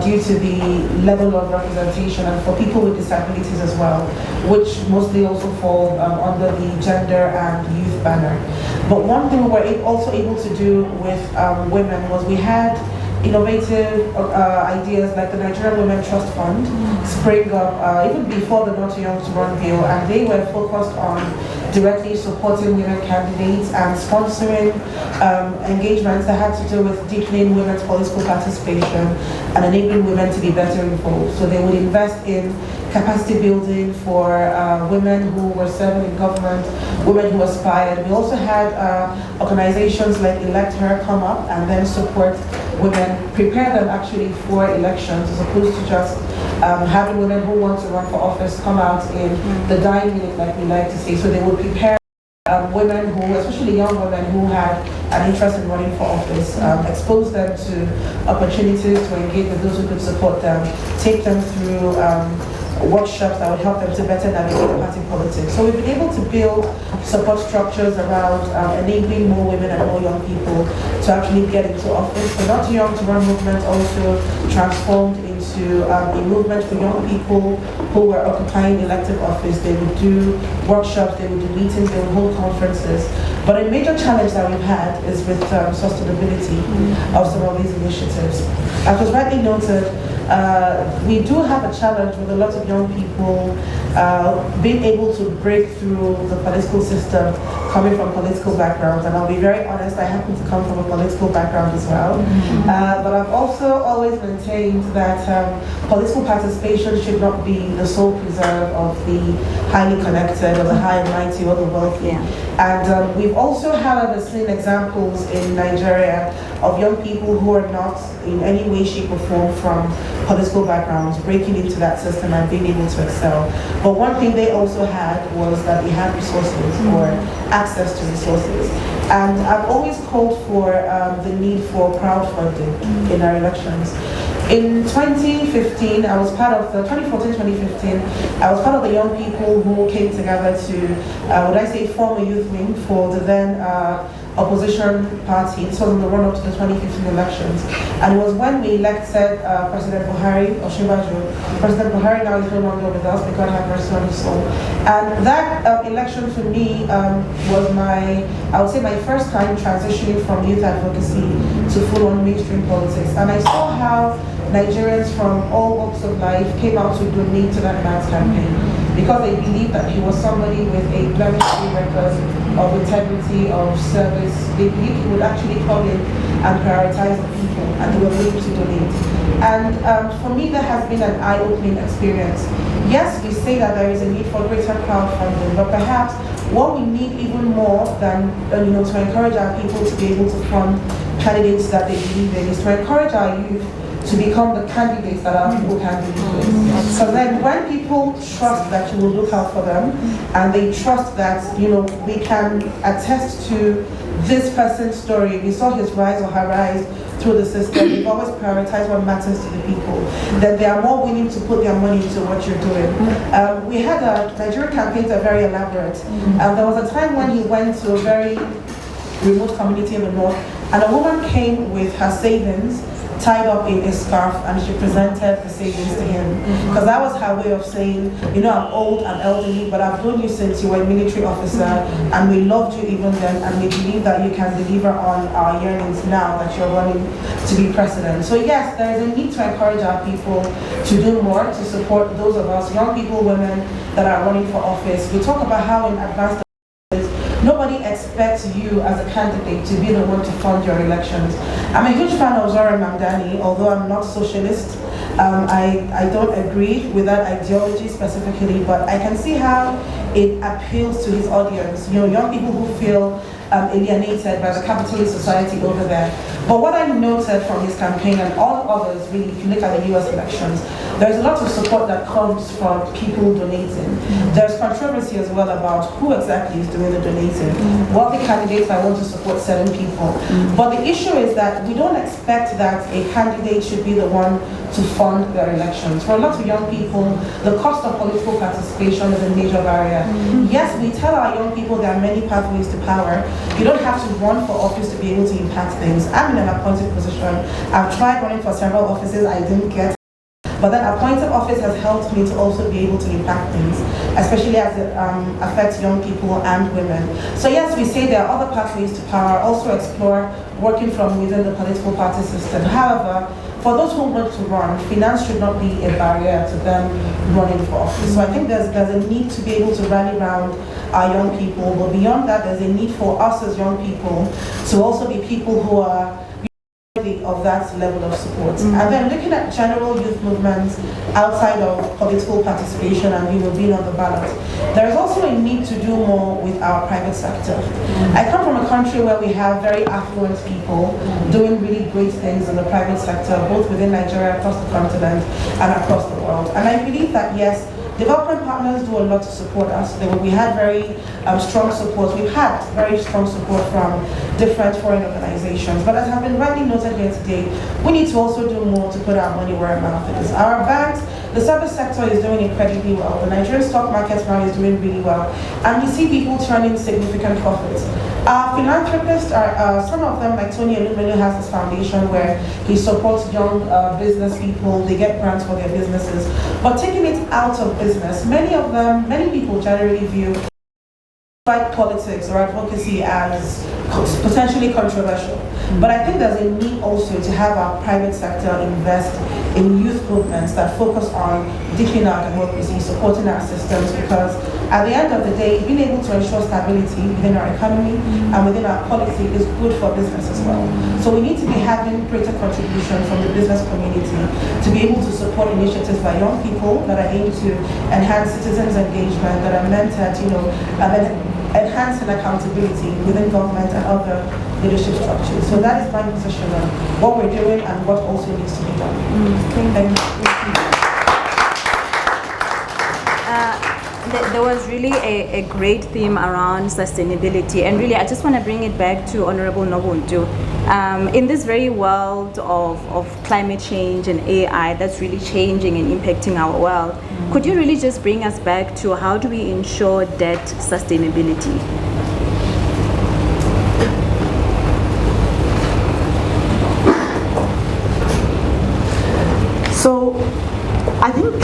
due to the level of representation and for people with disabilities as well, which mostly also fall under the gender and youth banner. But one thing we were also able to do with women was we had innovative ideas like the Nigerian Women Trust Fund spring up even before the Not Too Young to Run bill, and they were focused on directly supporting women candidates and sponsoring engagements that had to do with deepening women's political participation and enabling women to be better involved. So they would invest in capacity building for women who were serving in government, women who aspired. We also had organizations like Elect Her come up and then support women, prepare them actually for elections as opposed to just having women who want to run for office come out in the dying minute, like we like to say. So they would prepare women who, especially young women who had an interest in running for office, expose them to opportunities to engage with those who could support them, take them through workshops that would help them to better navigate party politics. So we've been able to build support structures around enabling more women and more young people to actually get into office. The Not Too Young to Run movement also transformed into a movement for young people who were occupying elective office. They would do workshops, they would do meetings, they would hold conferences. But a major challenge that we've had is with sustainability of some of these initiatives. As was rightly noted, we do have a challenge with a lot of young people being able to break through the political system coming from political backgrounds. And I'll be very honest, I happen to come from a political background as well. But I've also always maintained that political participation should not be the sole preserve of the highly connected or the high and mighty or the wealthy. And we've also, however, seen examples in Nigeria of young people who are not in any way, shape or form from political backgrounds breaking into that system and being able to excel. But one thing they also had was that they had resources or access to resources. And I've always called for the need for crowdfunding in our elections. In 2015, I was part of the 2014-2015. I was part of the young people who came together to, would I say, form a youth wing for the then opposition party. This was in the run-up to the 2015 elections. And it was when we elected President Buhari, or Shibaju. President Buhari now is no longer with us, because God have mercy on his soul. And that election for me was my, I would say, my first time transitioning from youth advocacy to full-on mainstream politics. And I saw how Nigerians from all walks of life came out to donate to that man's campaign, because they believed that he was somebody with a blemish-free record of integrity, of service. They believed he would actually come in and prioritize the people, and they were willing to donate. And for me, that has been an eye-opening experience. Yes, we say that there is a need for greater crowdfunding, but perhaps what we need even more than to encourage our people to be able to fund candidates that they believe in is to encourage our youth to become the candidates that our people can believe in. So then when people trust that you will look out for them, and they trust that we can attest to this person's story, we saw his rise or her rise through the system. They've always prioritized what matters to the people. That they are more willing to put their money into what you're doing. We had Nigerian campaigns are very elaborate. There was a time when he went to a very remote community in the north, and a woman came with her savings tied up in a scarf, and she presented the savings to him. Because that was her way of saying, you know, I'm old, I'm elderly, but I've known you since you were a military officer, and we loved you even then, and we believe that you can deliver on our yearnings now that you're running to be president. So yes, there is a need to encourage our people to do more, to support those of us, young people, women that are running for office. We talk about how in advanced nobody expects you as a candidate to be the one to fund your elections. I'm a huge fan of Zora Mamdani, although I'm not socialist. I don't agree with that ideology specifically, but I can see how it appeals to his audience. You know, young people who feel alienated by the capitalist society over there. But what I noted from his campaign and all others, really, if you look at the US elections, there's a lot of support that comes from people donating. There's controversy as well about who exactly is doing the donating. Wealthy candidates I want to support certain people. But the issue is that we don't expect that a candidate should be the one to fund their elections. For a lot of young people, the cost of political participation is a major barrier. Yes, we tell our young people there are many pathways to power. You don't have to run for office to be able to impact things. I'm in an appointed position. I've tried running for several offices, I didn't get. But that appointed office has helped me to also be able to impact things, especially as it affects young people and women. So yes, we say there are other pathways to power, also explore working from within the political party system. However, for those who want to run, finance should not be a barrier to them running for office. So I think there's a need to be able to rally around our young people, but beyond that, there's a need for us as young people to also be people who are of that level of support. And then looking at general youth movements outside of political participation and being on the ballot, there is also a need to do more with our private sector. I come from a country where we have very affluent people doing really great things in the private sector, both within Nigeria, across the continent, and across the world. And I believe that yes, development partners do a lot to support us. We had very strong support. We've had very strong support from different foreign organizations. But as has been rightly noted here today, we need to also do more to put our money where our mouth is. Our banks, the service sector is doing incredibly well. The Nigerian stock market now is doing really well. And we see people turning significant profits. Our philanthropists, some of them, like Tony Elumelu has this foundation where he supports young business people, they get grants for their businesses. But taking it out of business, many people generally view politics or advocacy as potentially controversial. But I think there's a need also to have our private sector invest in youth movements that focus on deepening our democracy, supporting our systems, because at the end of the day, being able to ensure stability within our economy and within our policy is good for business as well. So we need to be having greater contribution from the business community to be able to support initiatives by young people that are aimed to enhance citizens' engagement, that are meant to, enhancing accountability within government and other leadership structures. So that is my position on what we're doing and what also needs to be done. Thank you. There was really a great theme around sustainability, and really I just want to bring it back to Honorable Nobuntu. In this very world of climate change and AI that's really changing and impacting our world, could you really just bring us back to how do we ensure debt sustainability? So I think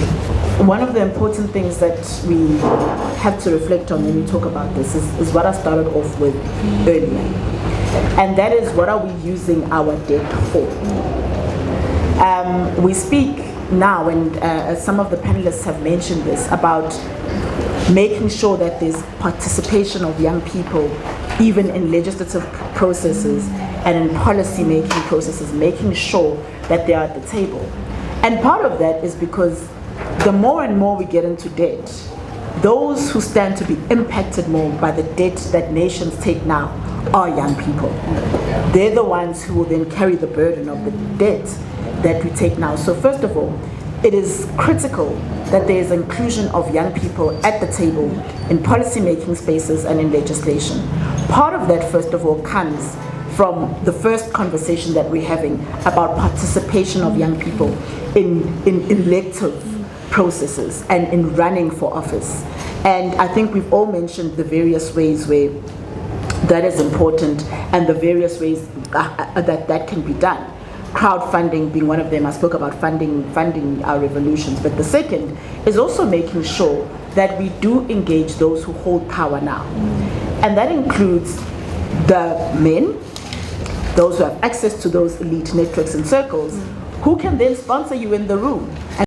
one of the important things that we have to reflect on when we talk about this is what I started off with earlier. And that is, what are we using our debt for? We speak now, and some of the panelists have mentioned this, about making sure that there's participation of young people, even in legislative processes and in policy-making processes, making sure that they are at the table. And part of that is because the more and more we get into debt, those who stand to be impacted more by the debt that nations take now are young people. They're the ones who will then carry the burden of the debt that we take now. So first of all, it is critical that there is inclusion of young people at the table in policy-making spaces and in legislation. Part of that, first of all, comes from the first conversation that we're having about participation of young people in elective processes and in running for office. And I think we've all mentioned the various ways where that is important and the various ways that can be done. Crowdfunding being one of them. I spoke about funding our revolutions, but the second is also making sure that we do engage those who hold power now. And that includes the men, those who have access to those elite networks and circles, who can then sponsor you in the room and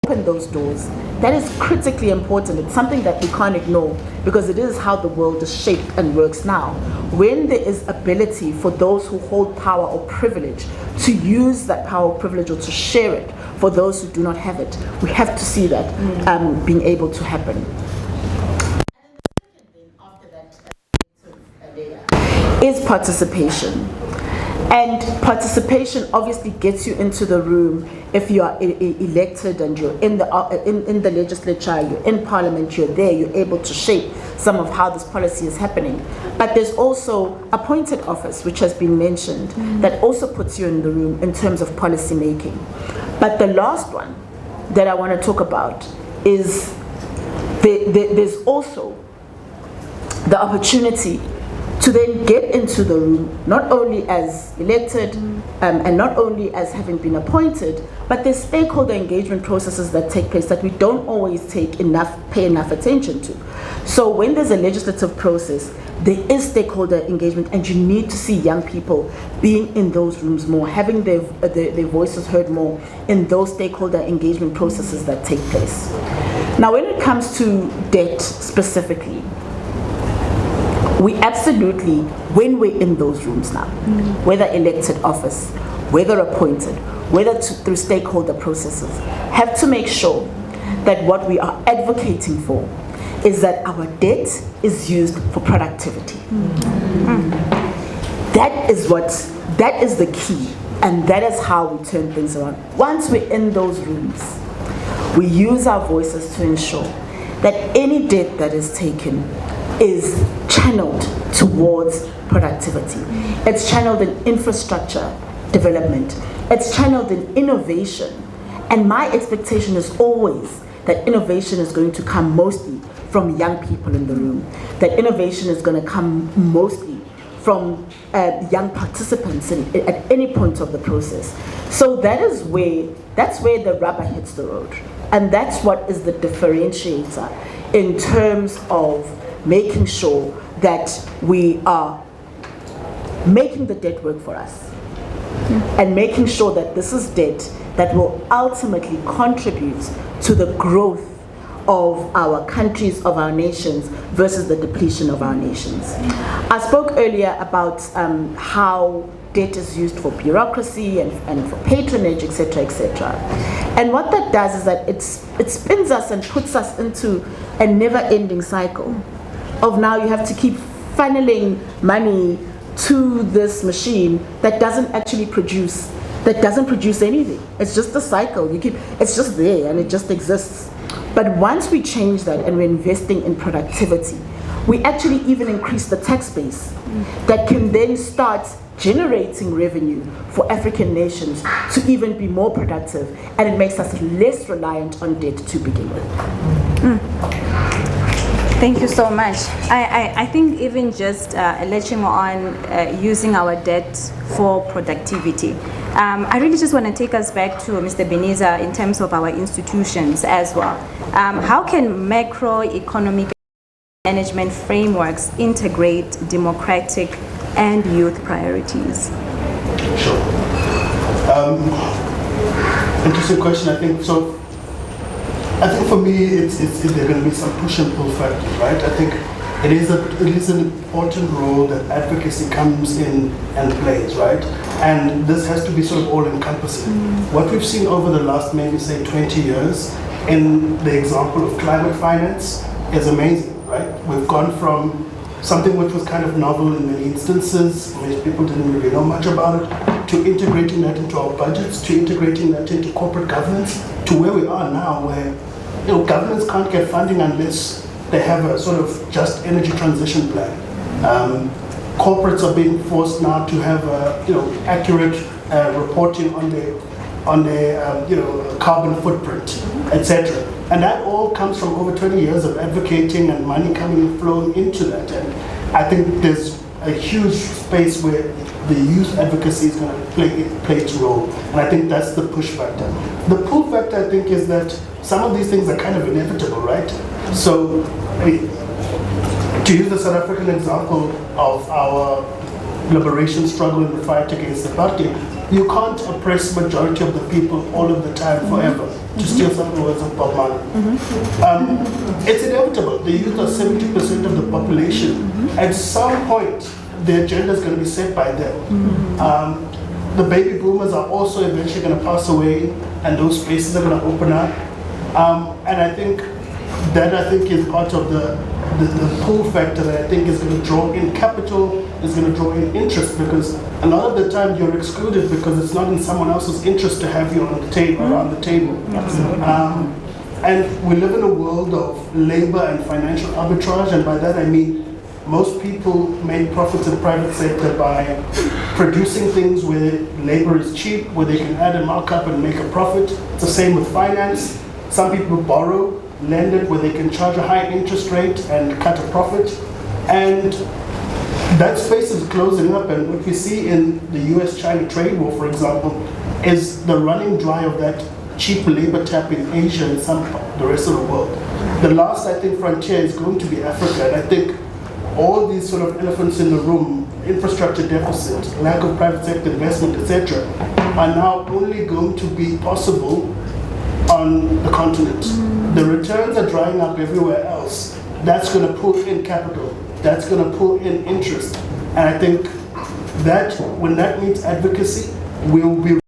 open those doors. That is critically important. It's something that we can't ignore because it is how the world is shaped and works now. When there is ability for those who hold power or privilege to use that power or privilege or to share it for those who do not have it, we have to see that being able to happen. After that is participation. And participation obviously gets you into the room if you are elected and you're in the legislature, you're in parliament, you're there, you're able to shape some of how this policy is happening. But there's also appointed office, which has been mentioned, that also puts you in the room in terms of policy making. But the last one that I want to talk about is there's also the opportunity to then get into the room, not only as elected and not only as having been appointed, but there's stakeholder engagement processes that take place that we don't always pay enough attention to. So when there's a legislative process, there is stakeholder engagement, and you need to see young people being in those rooms more, having their voices heard more in those stakeholder engagement processes that take place. Now, when it comes to debt specifically, we absolutely, when we're in those rooms now, whether elected office, whether appointed, whether through stakeholder processes, have to make sure that what we are advocating for is that our debt is used for productivity. That is the key, and that is how we turn things around. Once we're in those rooms, we use our voices to ensure that any debt that is taken is channeled towards productivity. It's channeled in infrastructure development. It's channeled in innovation. And my expectation is always that innovation is going to come mostly from young people in the room. That innovation is going to come mostly from young participants at any point of the process. So that's where the rubber hits the road. And that's what is the differentiator in terms of making sure that we are making the debt work for us and making sure that this is debt that will ultimately contribute to the growth of our countries, of our nations, versus the depletion of our nations. I spoke earlier about how debt is used for bureaucracy and for patronage, etc., etc. And what that does is that it spins us and puts us into a never-ending cycle of now you have to keep funneling money to this machine that doesn't actually produce anything. It's just a cycle. It's just there and it just exists. But once we change that and we're investing in productivity, we actually even increase the tax base that can then start generating revenue for African nations to even be more productive, and it makes us less reliant on debt to begin with. Thank you so much. I think even just latching on using our debt for productivity, I really just want to take us back to Mr. Biniza in terms of our institutions as well. How can macroeconomic management frameworks integrate democratic and youth priorities? Sure. Interesting question, I think. So, I think for me, there are going to be some push and pull factors, right? I think it is an important role that advocacy comes in and plays, right? And this has to be sort of all-encompassing. What we've seen over the last, maybe say 20 years, in the example of climate finance, is amazing, right? We've gone from something which was kind of novel in many instances, most people didn't really know much about it, to integrating that into our budgets, to integrating that into corporate governance, to where we are now, where governments can't get funding unless they have a sort of just energy transition plan. corporates are being forced now to have accurate reporting on their carbon footprint, etc. And that all comes from over 20 years of advocating and money coming and flowing into that. And I think there's a huge space where the youth advocacy is going to play its role. And I think that's the push factor. The pull factor, I think, is that some of these things are kind of inevitable, right? So, to use the South African example of our liberation struggle in the fight against apartheid, you can't oppress majority of the people all of the time forever, to steal some of the words of Bob Marley. It's inevitable. The youth are 70% of the population. At some point, the agenda is going to be set by them. The baby boomers are also eventually going to pass away, and those spaces are going to open up. And I think that is part of the pull factor that I think is going to draw in capital, is going to draw in interest, because a lot of the time you're excluded because it's not in someone else's interest to have you on the table, around the table. And we live in a world of labor and financial arbitrage, and by that I mean most people make profits in the private sector by producing things where labor is cheap, where they can add a markup and make a profit. It's the same with finance. Some people borrow, lend it where they can charge a high interest rate and cut a profit. And that space is closing up, and what we see in the US-China trade war, for example, is the running dry of that cheap labor tap in Asia and the rest of the world. The last, I think, frontier is going to be Africa, and I think all these sort of elephants in the room, infrastructure deficit, lack of private sector investment, etc., are now only going to be possible on the continent. The returns are drying up everywhere else. That's going to pull in capital. That's going to pull in interest. And I think that when that meets advocacy, we'll be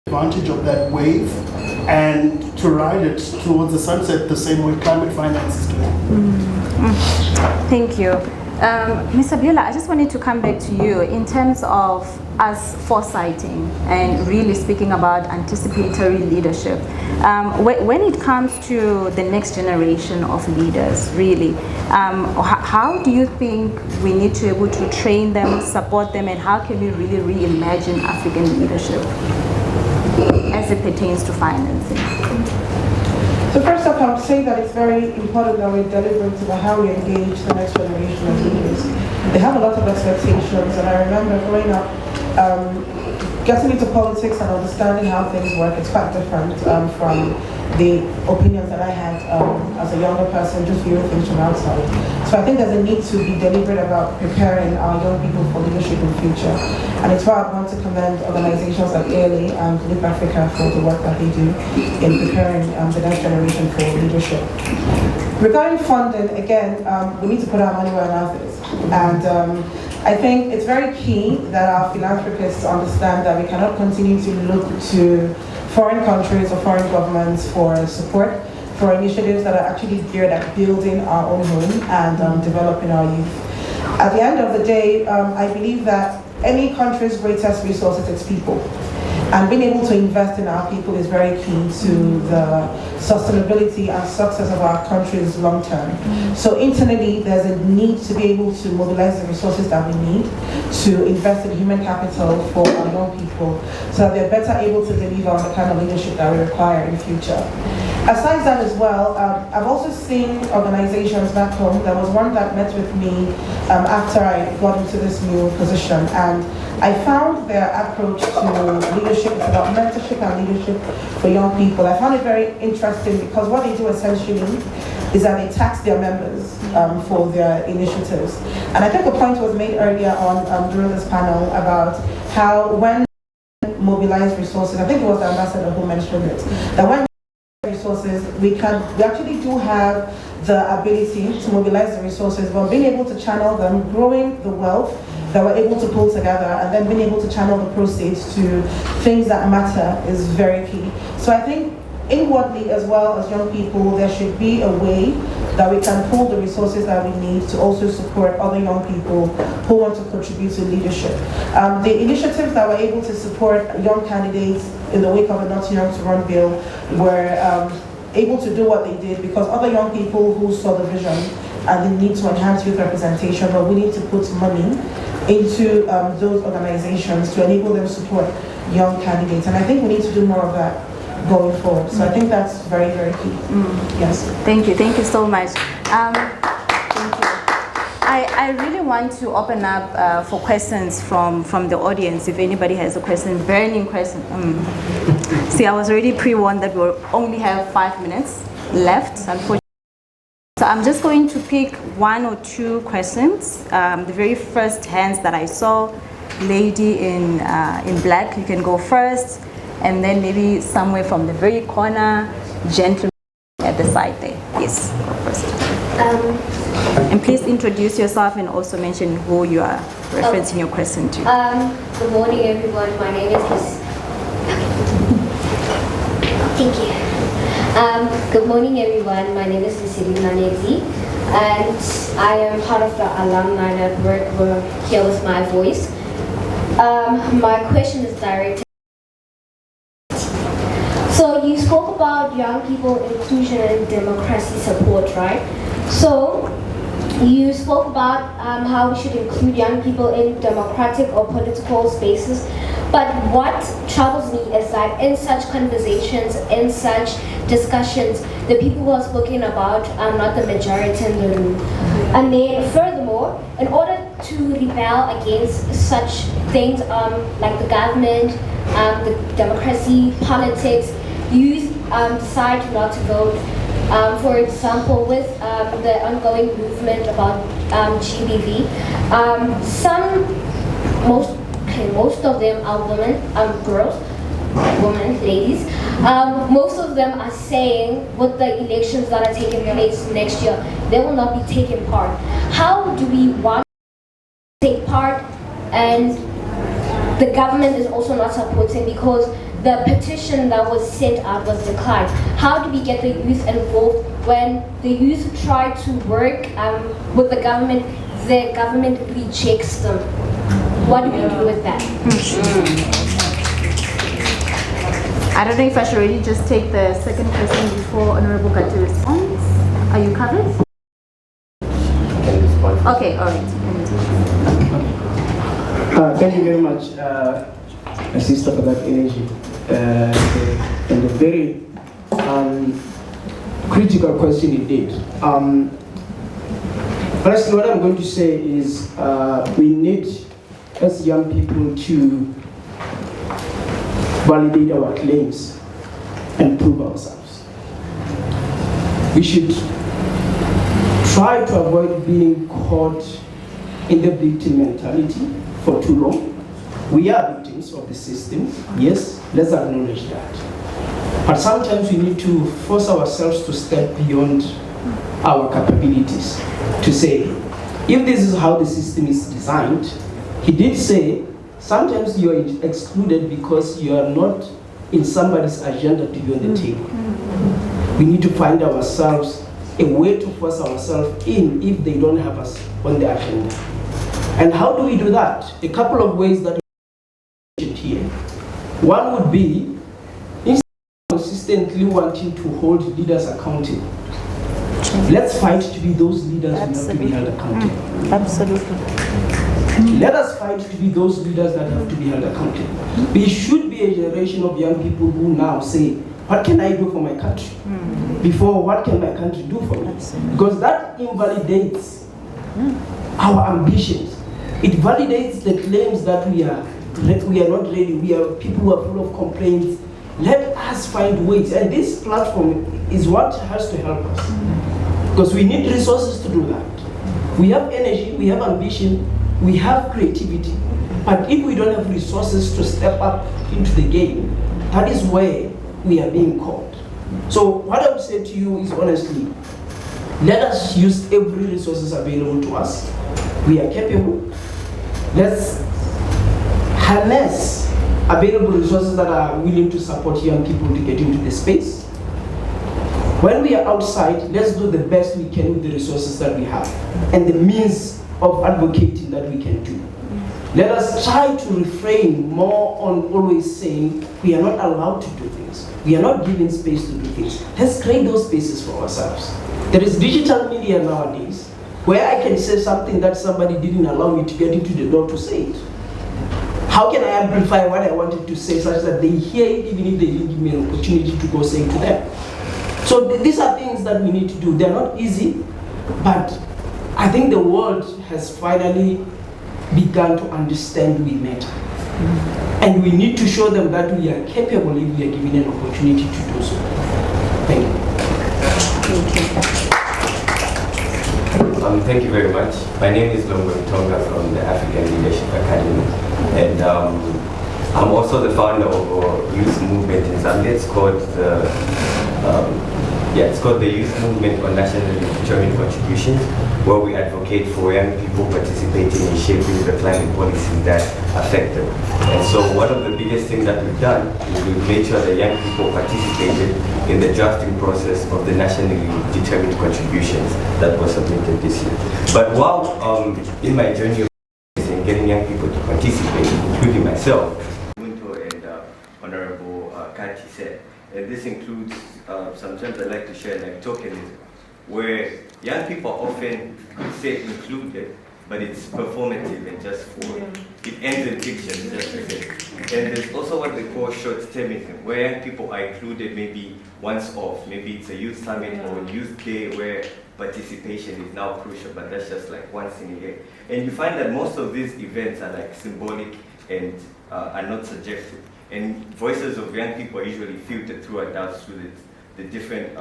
advantage of that wave and to ride it towards the sunset the same way climate finance is doing. Thank you. Ms. Abiola, I just wanted to come back to you in terms of us foresighting and really speaking about anticipatory leadership. When it comes to the next generation of leaders, really, how do you think we need to be able to train them, support them, and how can we really reimagine African leadership as it pertains to financing? So first off, I would say that it's very important that we're deliberate about how we engage the next generation of leaders. They have a lot of expectations, and I remember growing up, getting into politics and understanding how things work. It's quite different from the opinions that I had as a younger person, just viewing things from outside. So I think there's a need to be deliberate about preparing our young people for leadership in the future. And it's why I want to commend organizations like ALA and Leap Africa for the work that they do in preparing the next generation for leadership. Regarding funding, again, we need to put our money where our mouth is. And I think it's very key that our philanthropists understand that we cannot continue to look to foreign countries or foreign governments for support for initiatives that are actually geared at building our own home and developing our youth. At the end of the day, I believe that any country's greatest resource is its people. And being able to invest in our people is very key to the sustainability and success of our countries long term. So internally, there's a need to be able to mobilize the resources that we need to invest in human capital for our young people so that they're better able to deliver on the kind of leadership that we require in the future. Aside that as well, I've also seen organizations back home. There was one that met with me after I got into this new position, and I found their approach to leadership is about mentorship and leadership for young people. I found it very interesting because what they do essentially is that they tax their members for their initiatives. And I think a point was made earlier on during this panel about how when mobilize resources, I think it was the ambassador who mentioned it, that when resources, we actually do have the ability to mobilize the resources, but being able to channel them, growing the wealth that we're able to pull together, and then being able to channel the proceeds to things that matter is very key. So I think inwardly as well as young people, there should be a way that we can pull the resources that we need to also support other young people who want to contribute to leadership. The initiatives that were able to support young candidates in the wake of the Not Young to Run bill were able to do what they did because other young people who saw the vision and the need to enhance youth representation, but we need to put money into those organizations to enable them to support young candidates. And I think we need to do more of that going forward. So I think that's very, very key. Yes. Thank you so much. Thank you. I really want to open up for questions from the audience. If anybody has a question, burning question. See, I was already pre-warned that we'll only have 5 minutes left, unfortunately. So I'm just going to pick 1 or 2 questions. The very first hands that I saw, lady in black, you can go first, and then maybe somewhere from the very corner, gentleman at the side there. Yes, go first. And please introduce yourself and also mention who you are referencing your question to. Good morning, everyone. My name is Thank you. Good morning, everyone. My name is Siyaduma, and I am part of the alumni network. We're here with my voice. My question is directed. So you spoke about young people inclusion and democracy support, right? So you spoke about how we should include young people in democratic or political spaces. But what troubles me is that in such conversations, in such discussions, the people who are spoken about are not the majority in the room. And then furthermore, in order to rebel against such things like the government, the democracy, politics, youth decide not to vote. For example, with the ongoing movement about GBV, most of them are women, ladies. Most of them are saying with the elections that are taking place next year, they will not be taking part. How do we want to take part, and the government is also not supporting because the petition that was sent out was declined? How do we get the youth involved when the youth try to work with the government rejects them? What do we do with that? I don't know if I should really just take the second question before Honorable Khati responds. Are you covered? Okay, all right. Thank you very much, Sister, for that energy and a very critical question indeed. Firstly, what I'm going to say is we need, as young people, to validate our claims and prove ourselves. We should try to avoid being caught in the victim mentality for too long. We are victims of the system, yes, let's acknowledge that. But sometimes we need to force ourselves to step beyond our capabilities to say, if this is how the system is designed, he did say, sometimes you are excluded because you are not in somebody's agenda to be on the table. We need to find ourselves a way to force ourselves in if they don't have us on the agenda. And how do we do that? A couple of ways that we mentioned here. One would be consistently wanting to hold leaders accountable. Let's fight to be those leaders who have to be held accountable. Absolutely. Let us fight to be those leaders that have to be held accountable. We should be a generation of young people who now say, what can I do for my country? Before, what can my country do for me? Because that invalidates our ambitions. It validates the claims that we are not ready, we are people who are full of complaints. Let us find ways, and this platform is what has to help us. Because we need resources to do that. We have energy, we have ambition, we have creativity, but if we don't have resources to step up into the game, that is where we are being caught. So what I would say to you is honestly, let us use every resources available to us. We are capable. Let's harness available resources that are willing to support young people to get into the space. When we are outside, let's do the best we can with the resources that we have and the means of advocating that we can do. Let us try to refrain more on always saying we are not allowed to do things. We are not given space to do things. Let's create those spaces for ourselves. There is digital media nowadays. where I can say something that somebody didn't allow me to get into the door to say it. How can I amplify what I wanted to say such that they hear it even if they didn't give me an opportunity to go say it to them? So these are things that we need to do. They're not easy, but I think the world has finally begun to understand we matter. And we need to show them that we are capable if we are given an opportunity to do so. Thank you. Thank you very much. My name is Nobuntu from the African Leadership Academy, and I'm also the founder of a youth movement in Zambia. It's called the Youth Movement on Nationally Determined Contributions, where we advocate for young people participating in shaping the climate policies that affect them. And so one of the biggest things that we've done is we've made sure that young people participated in the drafting process of the nationally determined contributions that were submitted this year. But while in my journey of getting young people to participate, including myself, Nobuntu and Honorable Khati said, and this includes, sometimes I like to share like tokenism, where young people often say included, but it's performative and just for, it ends in pictures, just like it. And there's also what they call short-termism, where young people are included maybe once off, maybe it's a youth summit or a youth day where participation is now crucial, but that's just like once in a year. And you find that most of these events are like symbolic and are not subjective. And voices of young people are usually filtered through adults through the different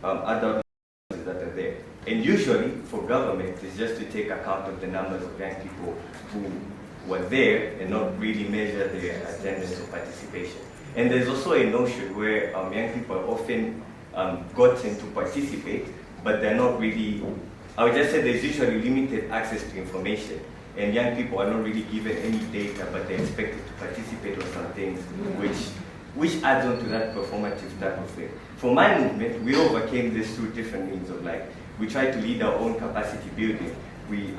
adult that are there. And usually for government, it's just to take account of the numbers of young people who were there and not really measure their attendance or participation. And there's also a notion where young people are often gotten to participate, but they're not really, I would just say there's usually limited access to information. And young people are not really given any data, but they're expected to participate on some things, which adds on to that performative type of thing. For my movement, we overcame this through different means of like, we tried to lead our own capacity building. We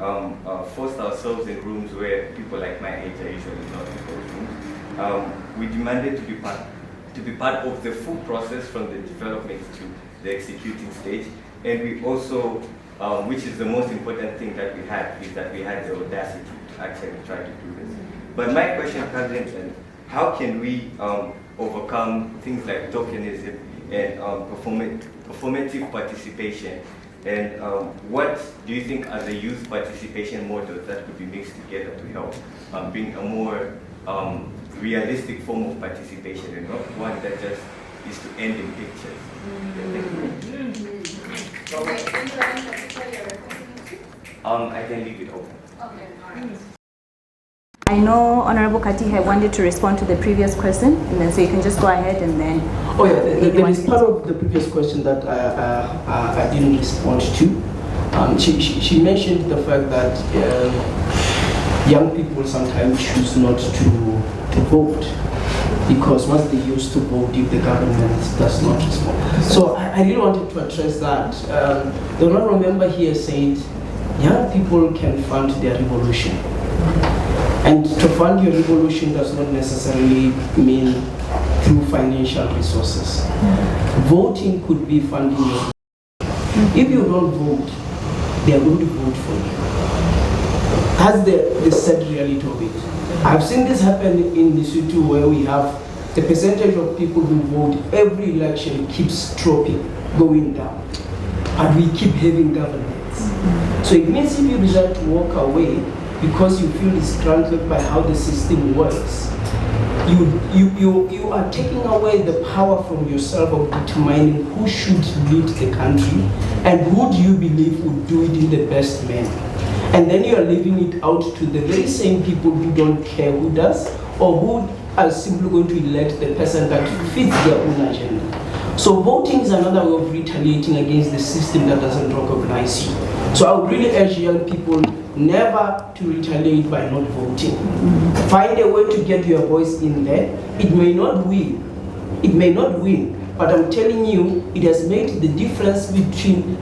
forced ourselves in rooms where people like my age are usually not in those rooms. We demanded to be part of the full process from the development to the executing stage. And we also, which is the most important thing that we had, is that we had the audacity to actually try to do this. But my question comes in, how can we overcome things like tokenism and performative participation? And what do you think are the youth participation models that could be mixed together to help bring a more realistic form of participation and not one that just is to end in pictures? I can leave it open. Okay, all right. I know Honorable Khati had wanted to respond to the previous question, and then so you can just go ahead and then. Oh yeah, there is part of the previous question that I didn't respond to. She mentioned the fact that young people sometimes choose not to vote because once they used to vote, if the government does not respond. So I really wanted to address that. The honorable member here said young people can fund their revolution. And to fund your revolution does not necessarily mean through financial resources. Voting could be funding your revolution. If you don't vote, they are going to vote for you. That's the sad reality of it. I've seen this happen in Lesotho where we have the percentage of people who vote every election keeps dropping, going down. But we keep having governments. So it means if you decide to walk away because you feel disgruntled by how the system works, you are taking away the power from yourself of determining who should lead the country and who do you believe would do it in the best manner. And then you are leaving it out to the very same people who don't care who does or who are simply going to elect the person that fits their own agenda. So voting is another way of retaliating against the system that doesn't recognize you. So I would really urge young people never to retaliate by not voting. Find a way to get your voice in there. It may not win. It may not win. But I'm telling you, it has made the difference between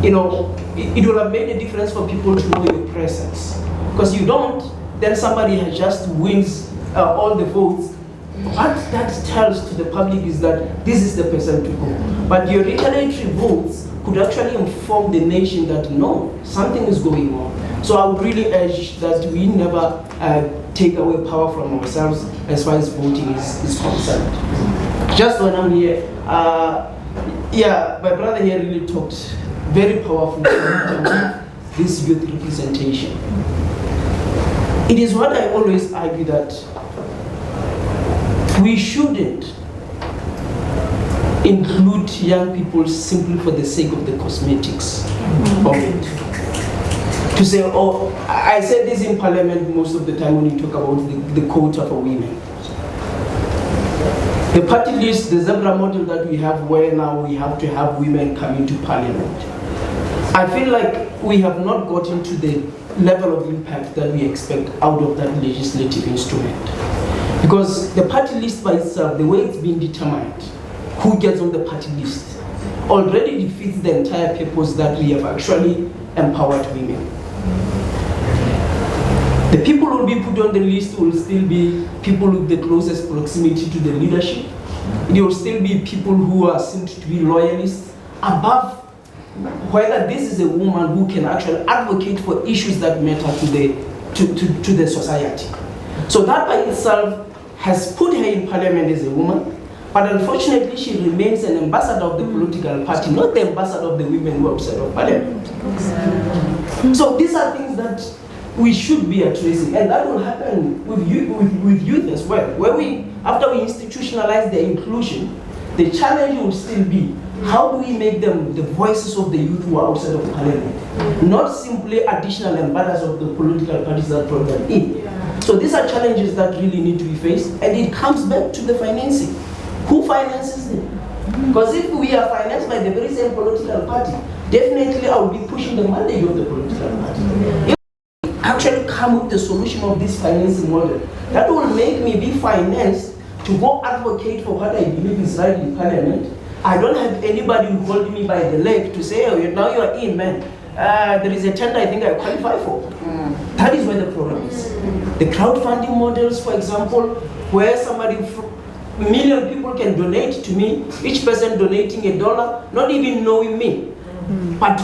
it will have made a difference for people to know your presence. Because you don't, then somebody has just wins all the votes. What that tells to the public is that this is the person to go. But your retaliatory votes could actually inform the nation that no, something is going on. So I would really urge that we never take away power from ourselves as far as voting is concerned. Just when I'm here, yeah, my brother here really talked very powerfully about this youth representation. It is what I always argue that we shouldn't include young people simply for the sake of the cosmetics of it. To say, oh, I said this in Parliament most of the time when you talk about the quota for women. The party list, the zebra model that we have, where now we have to have women come into Parliament. I feel like we have not gotten to the level of impact that we expect out of that legislative instrument. Because the party list by itself, the way it's been determined, who gets on the party list, already defeats the entire purpose that we have actually empowered women. The people who will be put on the list will still be people with the closest proximity to the leadership. It will still be people who are seen to be loyalists, above whether this is a woman who can actually advocate for issues that matter to the society. So that by itself has put her in Parliament as a woman, but unfortunately she remains an ambassador of the political party, not the ambassador of the women who are outside of Parliament. So these are things that we should be addressing, and that will happen with youth as well. Where after we institutionalize their inclusion, the challenge will still be, how do we make them the voices of the youth who are outside of Parliament? Not simply additional ambassadors of the political parties that brought them in. So these are challenges that really need to be faced, and it comes back to the financing. Who finances them? Because if we are financed by the very same political party, definitely I will be pushing the mandate of the political party. If we actually come with the solution of this financing model, that will make me be financed to go advocate for what I believe is right in Parliament. I don't have anybody who hold me by the leg to say, oh, now you are in, man. There is a tender I think I qualify for. That is where the problem is. The crowdfunding models, for example, where a million people can donate to me, each person donating $1, not even knowing me, but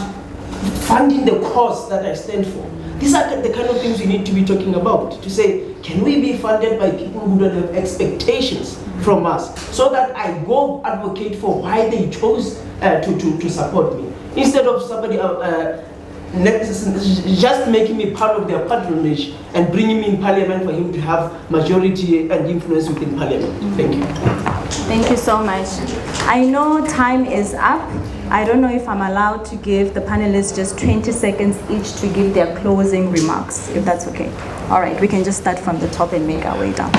funding the cause that I stand for. These are the kind of things we need to be talking about, to say, can we be funded by people who don't have expectations from us, so that I go advocate for why they chose to support me, instead of somebody just making me part of their patronage and bringing me in Parliament for him to have majority and influence within Parliament. Thank you. Thank you so much. I know time is up. I don't know if I'm allowed to give the panelists just 20 seconds each to give their closing remarks, if that's okay. All right, we can just start from the top and make our way down.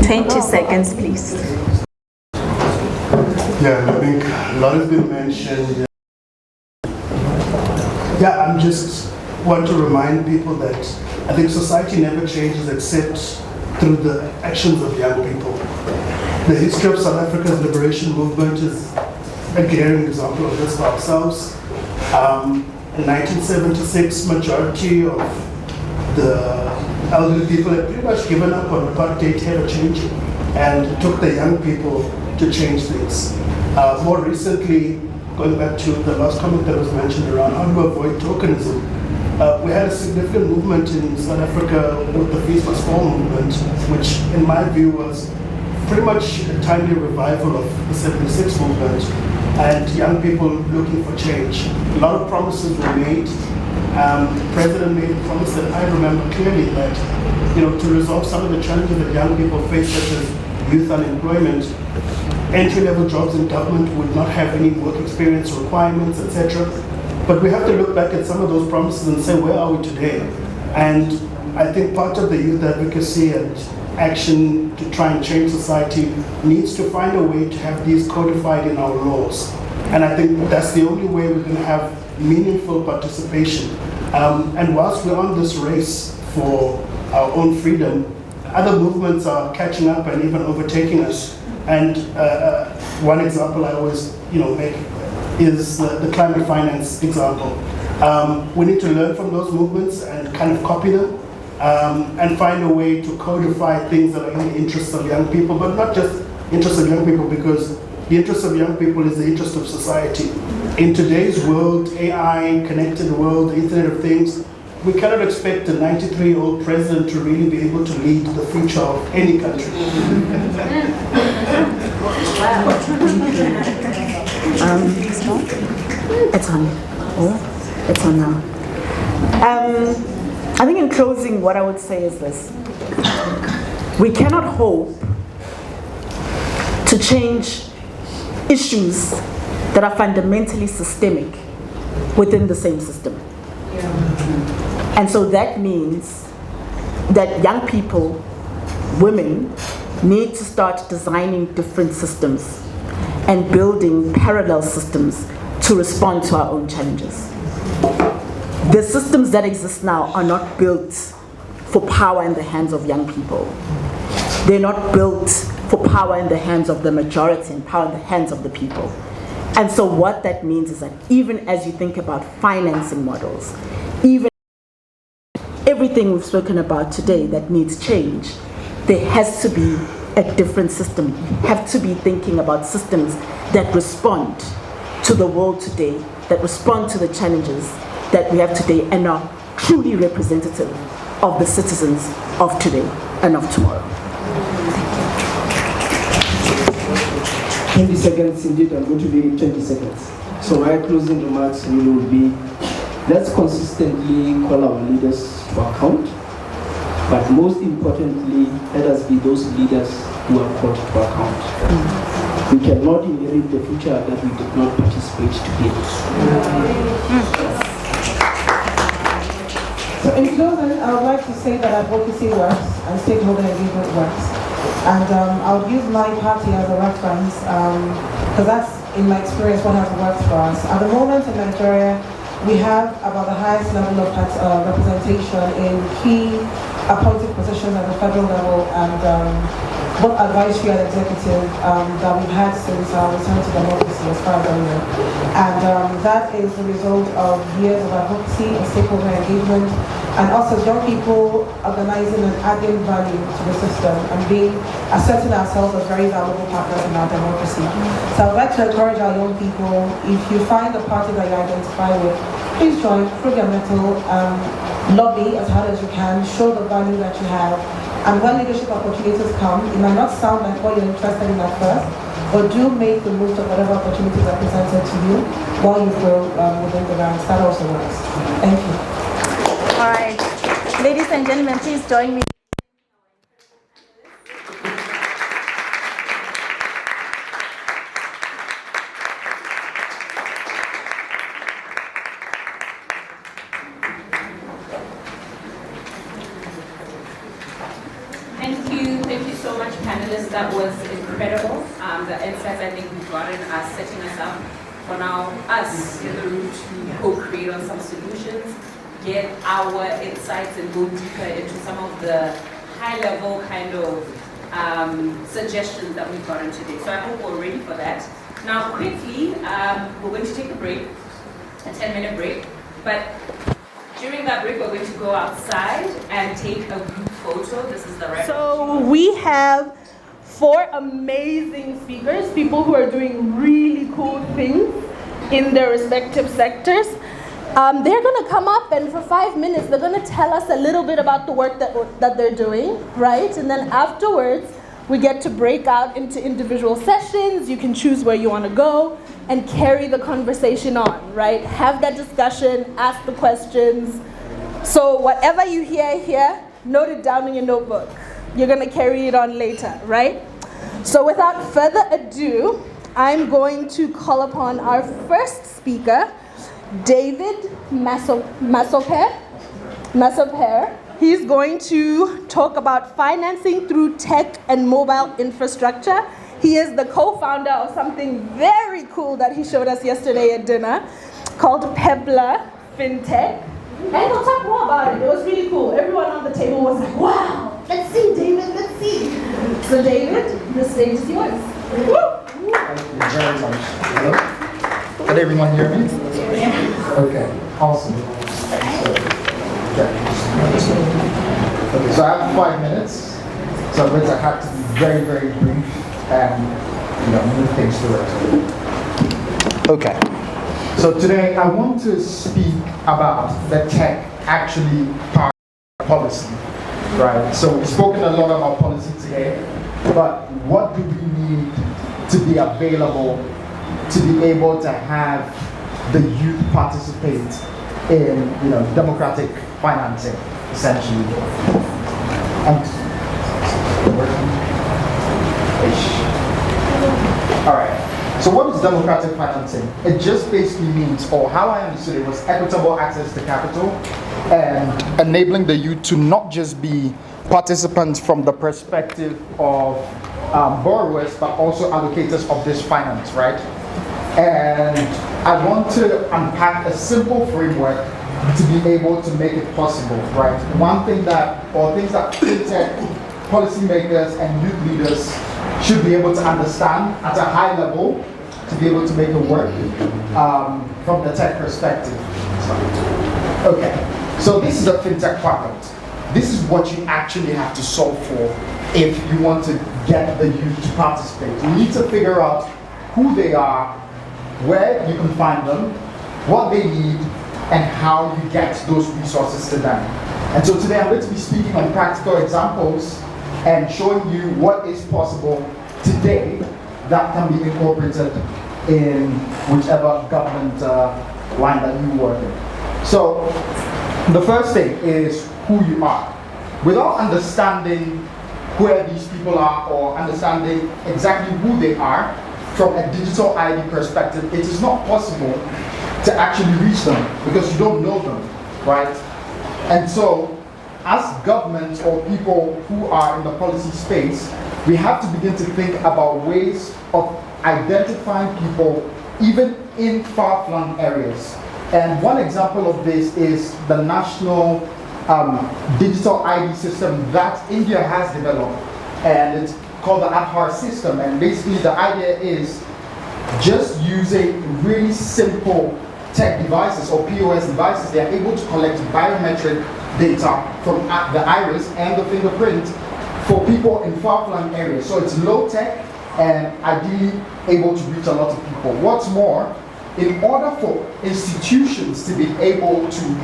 20 seconds, please. Yeah, I think a lot has been mentioned. Yeah, I'm just want to remind people that I think society never changes except through the actions of young people. The history of South Africa's liberation movement is a glaring example of this for ourselves. In 1976, majority of the elderly people had pretty much given up on apartheid ever changing, and it took the young people to change things. More recently, going back to the last comment that was mentioned around how to avoid tokenism, we had a significant movement in South Africa with the Fees Must Fall movement, which in my view was pretty much a timely revival of the 76 movement and young people looking for change. A lot of promises were made. The president made a promise that I remember clearly that, to resolve some of the challenges that young people face, such as youth unemployment, entry-level jobs in government would not have any work experience requirements, etc. But we have to look back at some of those promises and say, where are we today? And I think part of the youth advocacy and action to try and change society needs to find a way to have these codified in our laws. And I think that's the only way we're going to have meaningful participation. And whilst we're on this race for our own freedom, other movements are catching up and even overtaking us. And one example I always make is the climate finance example. We need to learn from those movements and kind of copy them. And find a way to codify things that are in the interests of young people, but not just interests of young people, because the interest of young people is the interest of society. In today's world, AI, connected world, the Internet of Things, we cannot expect a 93-year-old president to really be able to lead the future of any country. It's on. Oh, it's on now. I think in closing, what I would say is this. We cannot hope to change issues that are fundamentally systemic within the same system. And so that means that young people, women, need to start designing different systems and building parallel systems to respond to our own challenges. The systems that exist now are not built for power in the hands of young people. They're not built for power in the hands of the majority and power in the hands of the people. And so what that means is that even as you think about financing models, even everything we've spoken about today that needs change, there has to be a different system. You have to be thinking about systems that respond to the world today, that respond to the challenges that we have today and are truly representative of the citizens of today and of tomorrow. 20 seconds, indeed, I'm going to be 20 seconds. So my closing remarks will be, let's consistently call our leaders to account, but most importantly, let us be those leaders who are called to account. We cannot inherit the future that we did not participate to build. So in closing, I would like to say that advocacy works and stakeholder engagement works. And I would use my party as a reference, because that's, in my experience, what has worked for us. At the moment in Nigeria, we have about the highest level of representation in key appointed positions at the federal level and both advisory and executive that we've had since our return to democracy, as far as I know. And that is the result of years of advocacy and stakeholder engagement, and us as young people organizing and adding value to the system and asserting ourselves as very valuable partners in our democracy. So I would like to encourage our young people, if you find a party that you identify with, please join, prove your mettle, lobby as hard as you can, show the value that you have. And when leadership opportunities come, it might not sound like what you're interested in at first, but do make the most of whatever opportunities are presented to you while you grow within the ranks. That also works. Thank you. All right. Ladies and gentlemen, please join me. Thank you so much, panelists. That was incredible. The insights I think we've gotten are setting us up for now, us in the room to co-create on some solutions, get our insights and go deeper into some of the high-level kind of suggestions that we've gotten today. So I hope we're ready for that. Now, quickly, we're going to take a break, a 10-minute break, but during that break, we're going to go outside and take a group photo. This is the right. So we have 4 amazing speakers, people who are doing really cool things in their respective sectors. They're going to come up and for 5 minutes, they're going to tell us a little bit about the work that they're doing, right? And then afterwards, we get to break out into individual sessions. You can choose where you want to go and carry the conversation on, right? Have that discussion, ask the questions. So whatever you hear here, note it down in your notebook. You're going to carry it on later, right? So without further ado, I'm going to call upon our first speaker, David Masoper. He's going to talk about financing through tech and mobile infrastructure. He is the co-founder of something very cool that he showed us yesterday at dinner called Pebla FinTech. And we'll talk more about it. It was really cool. Everyone on the table was like, wow, let's see, David, let's see. So David, the stage is yours. Thank you very much. Hello? Can everyone hear me? Okay, awesome. Okay, so I have 5 minutes, so I'm going to have to be very, very brief and move things forward. Okay. So today I want to speak about the tech actually part of policy, right? So we've spoken a lot about policy today, but what do we need to be available to be able to have the youth participate in, democratic financing, essentially? All right. So what is democratic financing? It just basically means, or how I understood it, was equitable access to capital and enabling the youth to not just be participants from the perspective of borrowers, but also allocators of this finance, right? And I want to unpack a simple framework to be able to make it possible, right? Things that fintech policymakers and youth leaders should be able to understand at a high level to be able to make it work from the tech perspective. Okay, so this is a fintech product. This is what you actually have to solve for if you want to get the youth to participate. You need to figure out who they are, where you can find them, what they need, and how you get those resources to them. And so today I'm going to be speaking on practical examples and showing you what is possible today that can be incorporated in whichever government line that you work in. So the first thing is who you are. Without understanding where these people are or understanding exactly who they are from a digital ID perspective, it is not possible to actually reach them because you don't know them, right? And so as governments or people who are in the policy space, we have to begin to think about ways of identifying people even in far-flung areas. And one example of this is the national digital ID system that India has developed, and it's called the Aadhaar system. And basically the idea is just using really simple tech devices or POS devices, they are able to collect biometric data from the iris and the fingerprint for people in far-flung areas. So it's low-tech and ideally able to reach a lot of people. What's more, in order for institutions to be able to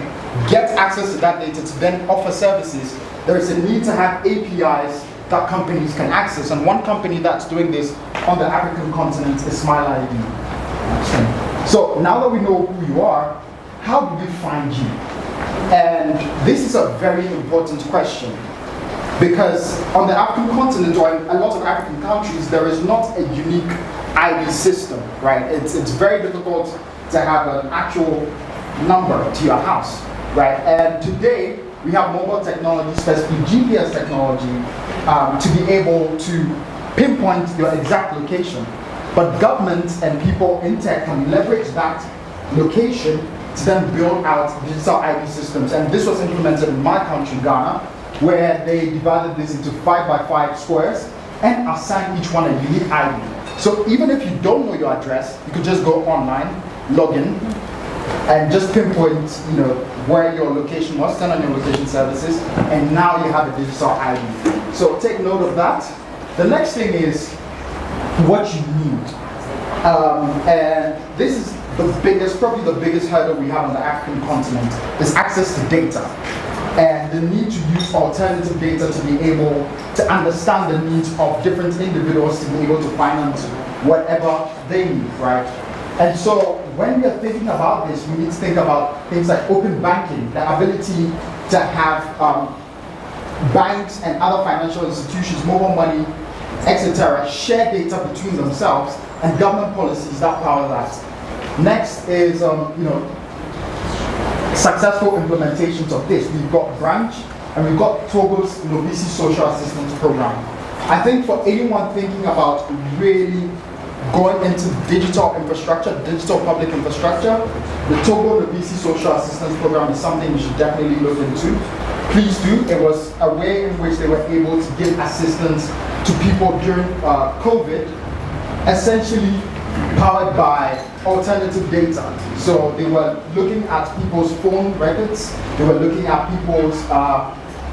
get access to that data to then offer services, there is a need to have APIs that companies can access. And one company that's doing this on the African continent is Smile ID. So now that we know who you are, how do we find you? And this is a very important question, because on the African continent or in a lot of African countries, there is not a unique ID system, right? It's very difficult to have an actual number to your house, right? And today, we have mobile technology, specifically GPS technology, to be able to pinpoint your exact location. But governments and people in tech can leverage that location to then build out digital ID systems. And this was implemented in my country, Ghana, where they divided this into 5x5 squares and assigned each one a unique ID. So even if you don't know your address, you could just go online, log in, and just pinpoint, where your location was, turn on your location services, and now you have a digital ID. So take note of that. The next thing is what you need. And this is probably the biggest hurdle we have on the African continent, is access to data. And the need to use alternative data to be able to understand the needs of different individuals to be able to finance whatever they need, right? And so when we are thinking about this, we need to think about things like open banking, the ability to have banks and other financial institutions, mobile money, etc., share data between themselves, and government policies that power that. Next is, successful implementations of this. We've got Branch, and we've got Togo's Nobuntu Social Assistance Program. I think for anyone thinking about really going into digital infrastructure, digital public infrastructure, the Togo Nobuntu Social Assistance Program is something you should definitely look into. Please do. It was a way in which they were able to give assistance to people during COVID, essentially powered by alternative data. So they were looking at people's phone records, they were looking at people's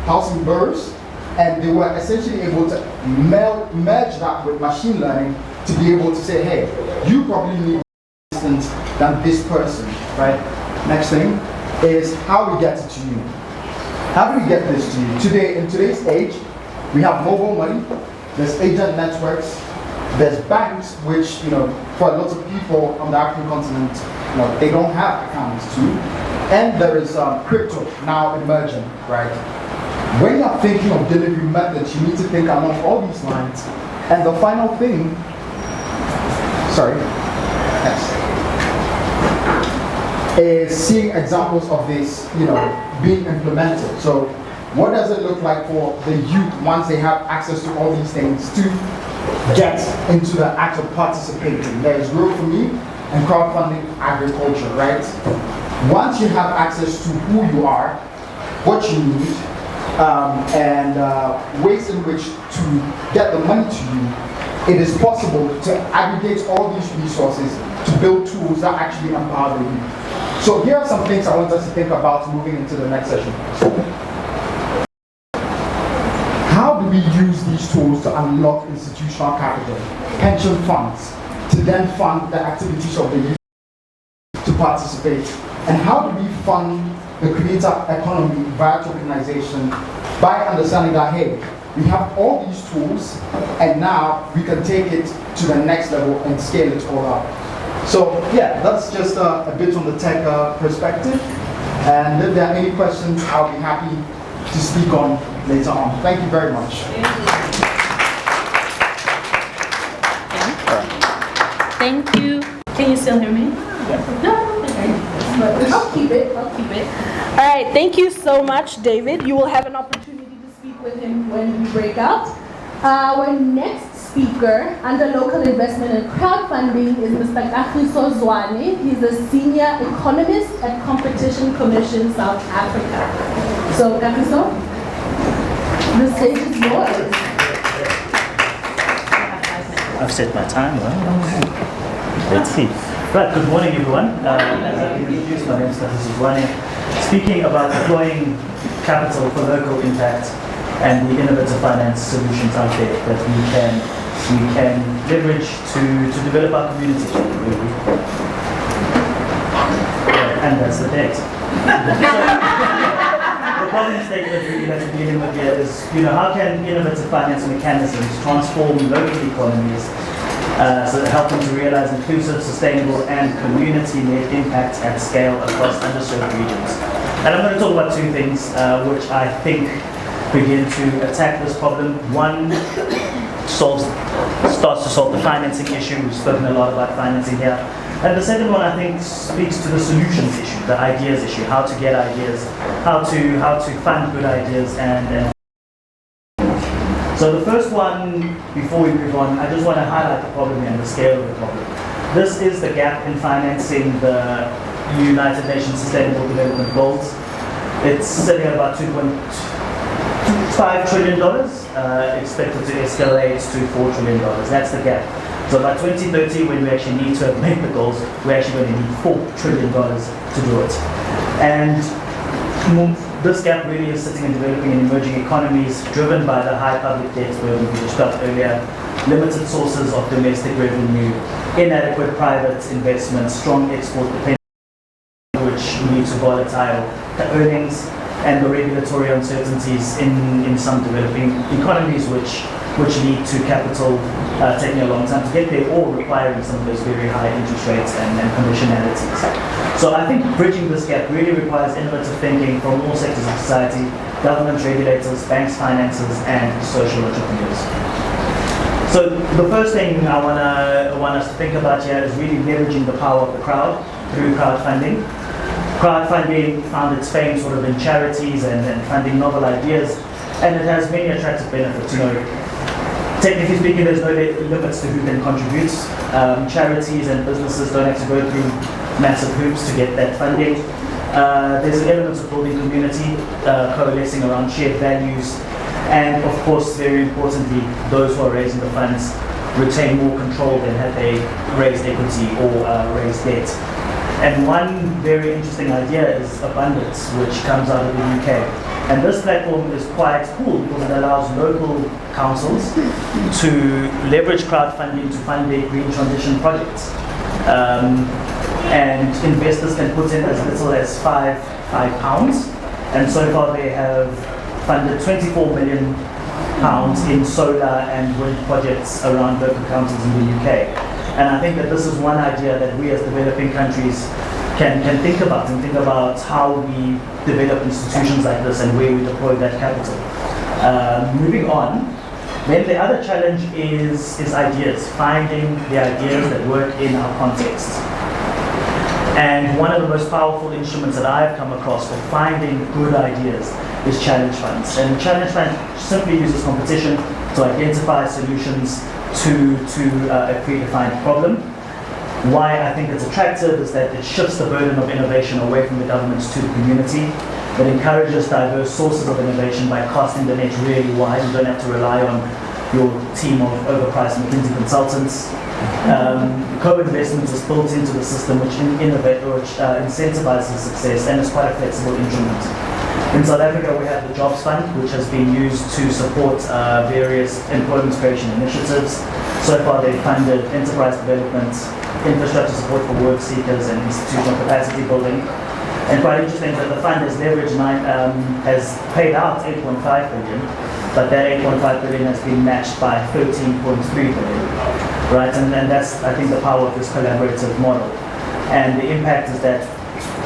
housing bills, and they were essentially able to merge that with machine learning to be able to say, hey, you probably need more assistance than this person, right? Next thing is how we get it to you. How do we get this to you? Today, in today's age, we have mobile money, there's agent networks, there's banks, which, for a lot of people on the African continent, they don't have accounts to. And there is crypto now emerging, right? When you're thinking of delivery methods, you need to think along all these lines. And the final thing, is seeing examples of this, being implemented. So what does it look like for the youth once they have access to all these things to get into the act of participating? There is Grow For Me and crowdfunding agriculture, right? Once you have access to who you are, what you need, and ways in which to get the money to you, it is possible to aggregate all these resources to build tools that actually empower the youth. So here are some things I want us to think about moving into the next session. How do we use these tools to unlock institutional capital, pension funds, to then fund the activities of the youth to participate? And how do we fund the creator economy via tokenization by understanding that, hey, we have all these tools and now we can take it to the next level and scale it all up. So yeah, that's just a bit on the tech perspective. And if there are any questions, I'll be happy to speak on later on. Thank you very much. Thank you. Can you still hear me? No? Okay. I'll keep it. All right, thank you so much, David. You will have an opportunity to speak with him when we break out. Our next speaker under local investment and crowdfunding is Mr. Hlazo. He's a senior economist at Competition Commission South Africa. So, Hlazo, the stage is yours. I've set my time, well. Let's see. Right, good morning everyone. As I've been introduced, my name is Hlazo, speaking about deploying capital for local impact and the innovative finance solutions out there that we can leverage to develop our community. And that's the date. The problem statement really that we're dealing with here is, how can innovative finance mechanisms transform local economies so that help them to realize inclusive, sustainable, and community-led impact at scale across underserved regions. And I'm going to talk about two things which I think begin to attack this problem. One starts to solve the financing issue. We've spoken a lot about financing here. And the second one, I think, speaks to the solutions issue, the ideas issue, how to get ideas, how to fund good ideas, and so the first one, before we move on, I just want to highlight the problem and the scale of the problem. This is the gap in financing the United Nations Sustainable Development Goals. It's sitting at about $2.5 trillion, expected to escalate to $4 trillion. That's the gap. So by 2030, when we actually need to make the goals, we're actually going to need $4 trillion to do it. And this gap really is sitting in developing and emerging economies driven by the high public debt burden we discussed earlier, limited sources of domestic revenue, inadequate private investment, strong export dependency, which lead to volatile earnings, and the regulatory uncertainties in some developing economies which lead to capital taking a long time to get there or requiring some of those very high interest rates and conditionalities. So I think bridging this gap really requires innovative thinking from all sectors of society, governments, regulators, banks, financiers, and social entrepreneurs. So the first thing I want us to think about here is really leveraging the power of the crowd through crowdfunding. Crowdfunding found its fame sort of in charities and funding novel ideas, and it has many attractive benefits. Technically speaking, there's no limits to who can contribute. Charities and businesses don't have to go through massive hoops to get that funding. There's an element of building community, coalescing around shared values, and of course, very importantly, those who are raising the funds retain more control than had they raised equity or raised debt. And one very interesting idea is abundance, which comes out of the UK. And this platform is quite cool because it allows local councils to leverage crowdfunding to fund their green transition projects. And investors can put in as little as £5. And so far they have funded £24 million in solar and wind projects around local councils in the UK. And I think that this is one idea that we as developing countries can think about how we develop institutions like this and where we deploy that capital. Moving on, then the other challenge is ideas, finding the ideas that work in our context. And one of the most powerful instruments that I've come across for finding good ideas is challenge funds. And challenge fund simply uses competition to identify solutions to a predefined problem. Why I think it's attractive is that it shifts the burden of innovation away from the governments to the community. It encourages diverse sources of innovation by casting the net really wide. You don't have to rely on your team of overpriced McKinsey consultants. Co-investment is built into the system which incentivizes success and is quite a flexible instrument. In South Africa we have the Jobs Fund, which has been used to support various employment creation initiatives. So far they've funded enterprise development, infrastructure support for work seekers and institutional capacity building. And quite interesting that the fund has leveraged has paid out 8.5 billion, but that 8.5 billion has been matched by 13.3 billion, right? And that's, I think, the power of this collaborative model. And the impact is that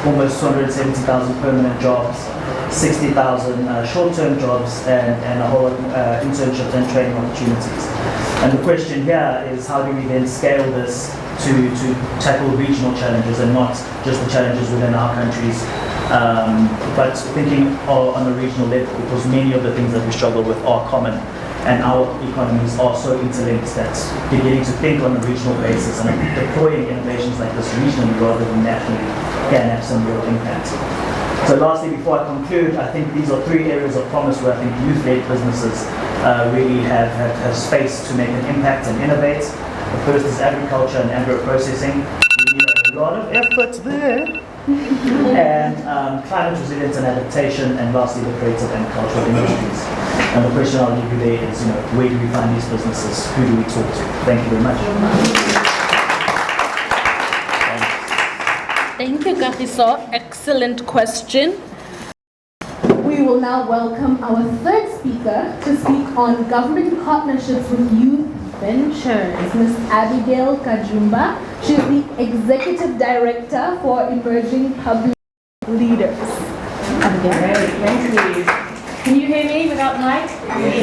almost 270,000 permanent jobs, 60,000 short-term jobs, and a whole internships and training opportunities. And the question here is how do we then scale this to tackle regional challenges and not just the challenges within our countries, but thinking on a regional level, because many of the things that we struggle with are common and our economies are so interlinked that beginning to think on a regional basis and deploying innovations like this regionally rather than nationally can have some real impact. So lastly, before I conclude, I think these are three areas of promise where I think youth-led businesses really have space to make an impact and innovate. The first is agriculture and agro-processing. We need a lot of effort there. And climate resilience and adaptation, and lastly, the creative and cultural industries. And the question I'll leave you there is, where do we find these businesses? Who do we talk to? Thank you very much. Thank you, Kagiso. Excellent question. We will now welcome our third speaker to speak on government partnerships with youth ventures, Ms. Abigail Kajumba. She is the Executive Director for Emerging Public Leaders. Abigail. Thank you. Can you hear me without mic?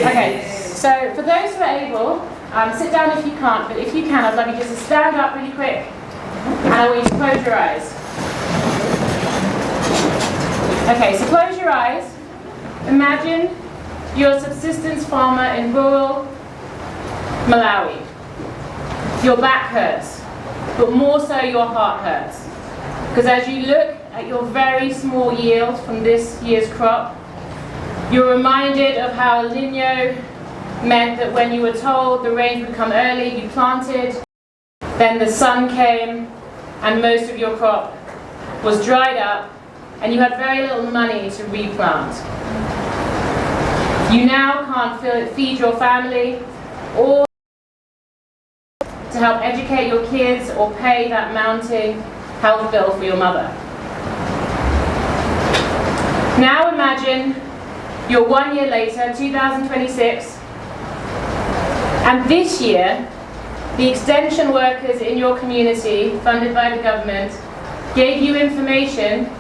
Okay, so for those who are able, sit down if you can't, but if you can, I'd love you just to stand up really quick. And I want you to close your eyes. Okay, so close your eyes. Imagine you're a subsistence farmer in rural Malawi. Your back hurts, but more so your heart hurts. Because as you look at your very small yield from this year's crop, you're reminded of how El Niño meant that when you were told the rain would come early, you planted, then the sun came, and most of your crop was dried up, and you had very little money to replant. You now can't feed your family, or to help educate your kids, or pay that mounting health bill for your mother. Now imagine you're 1 year later, 2026, and this year, the extension workers in your community, funded by the government, gave you information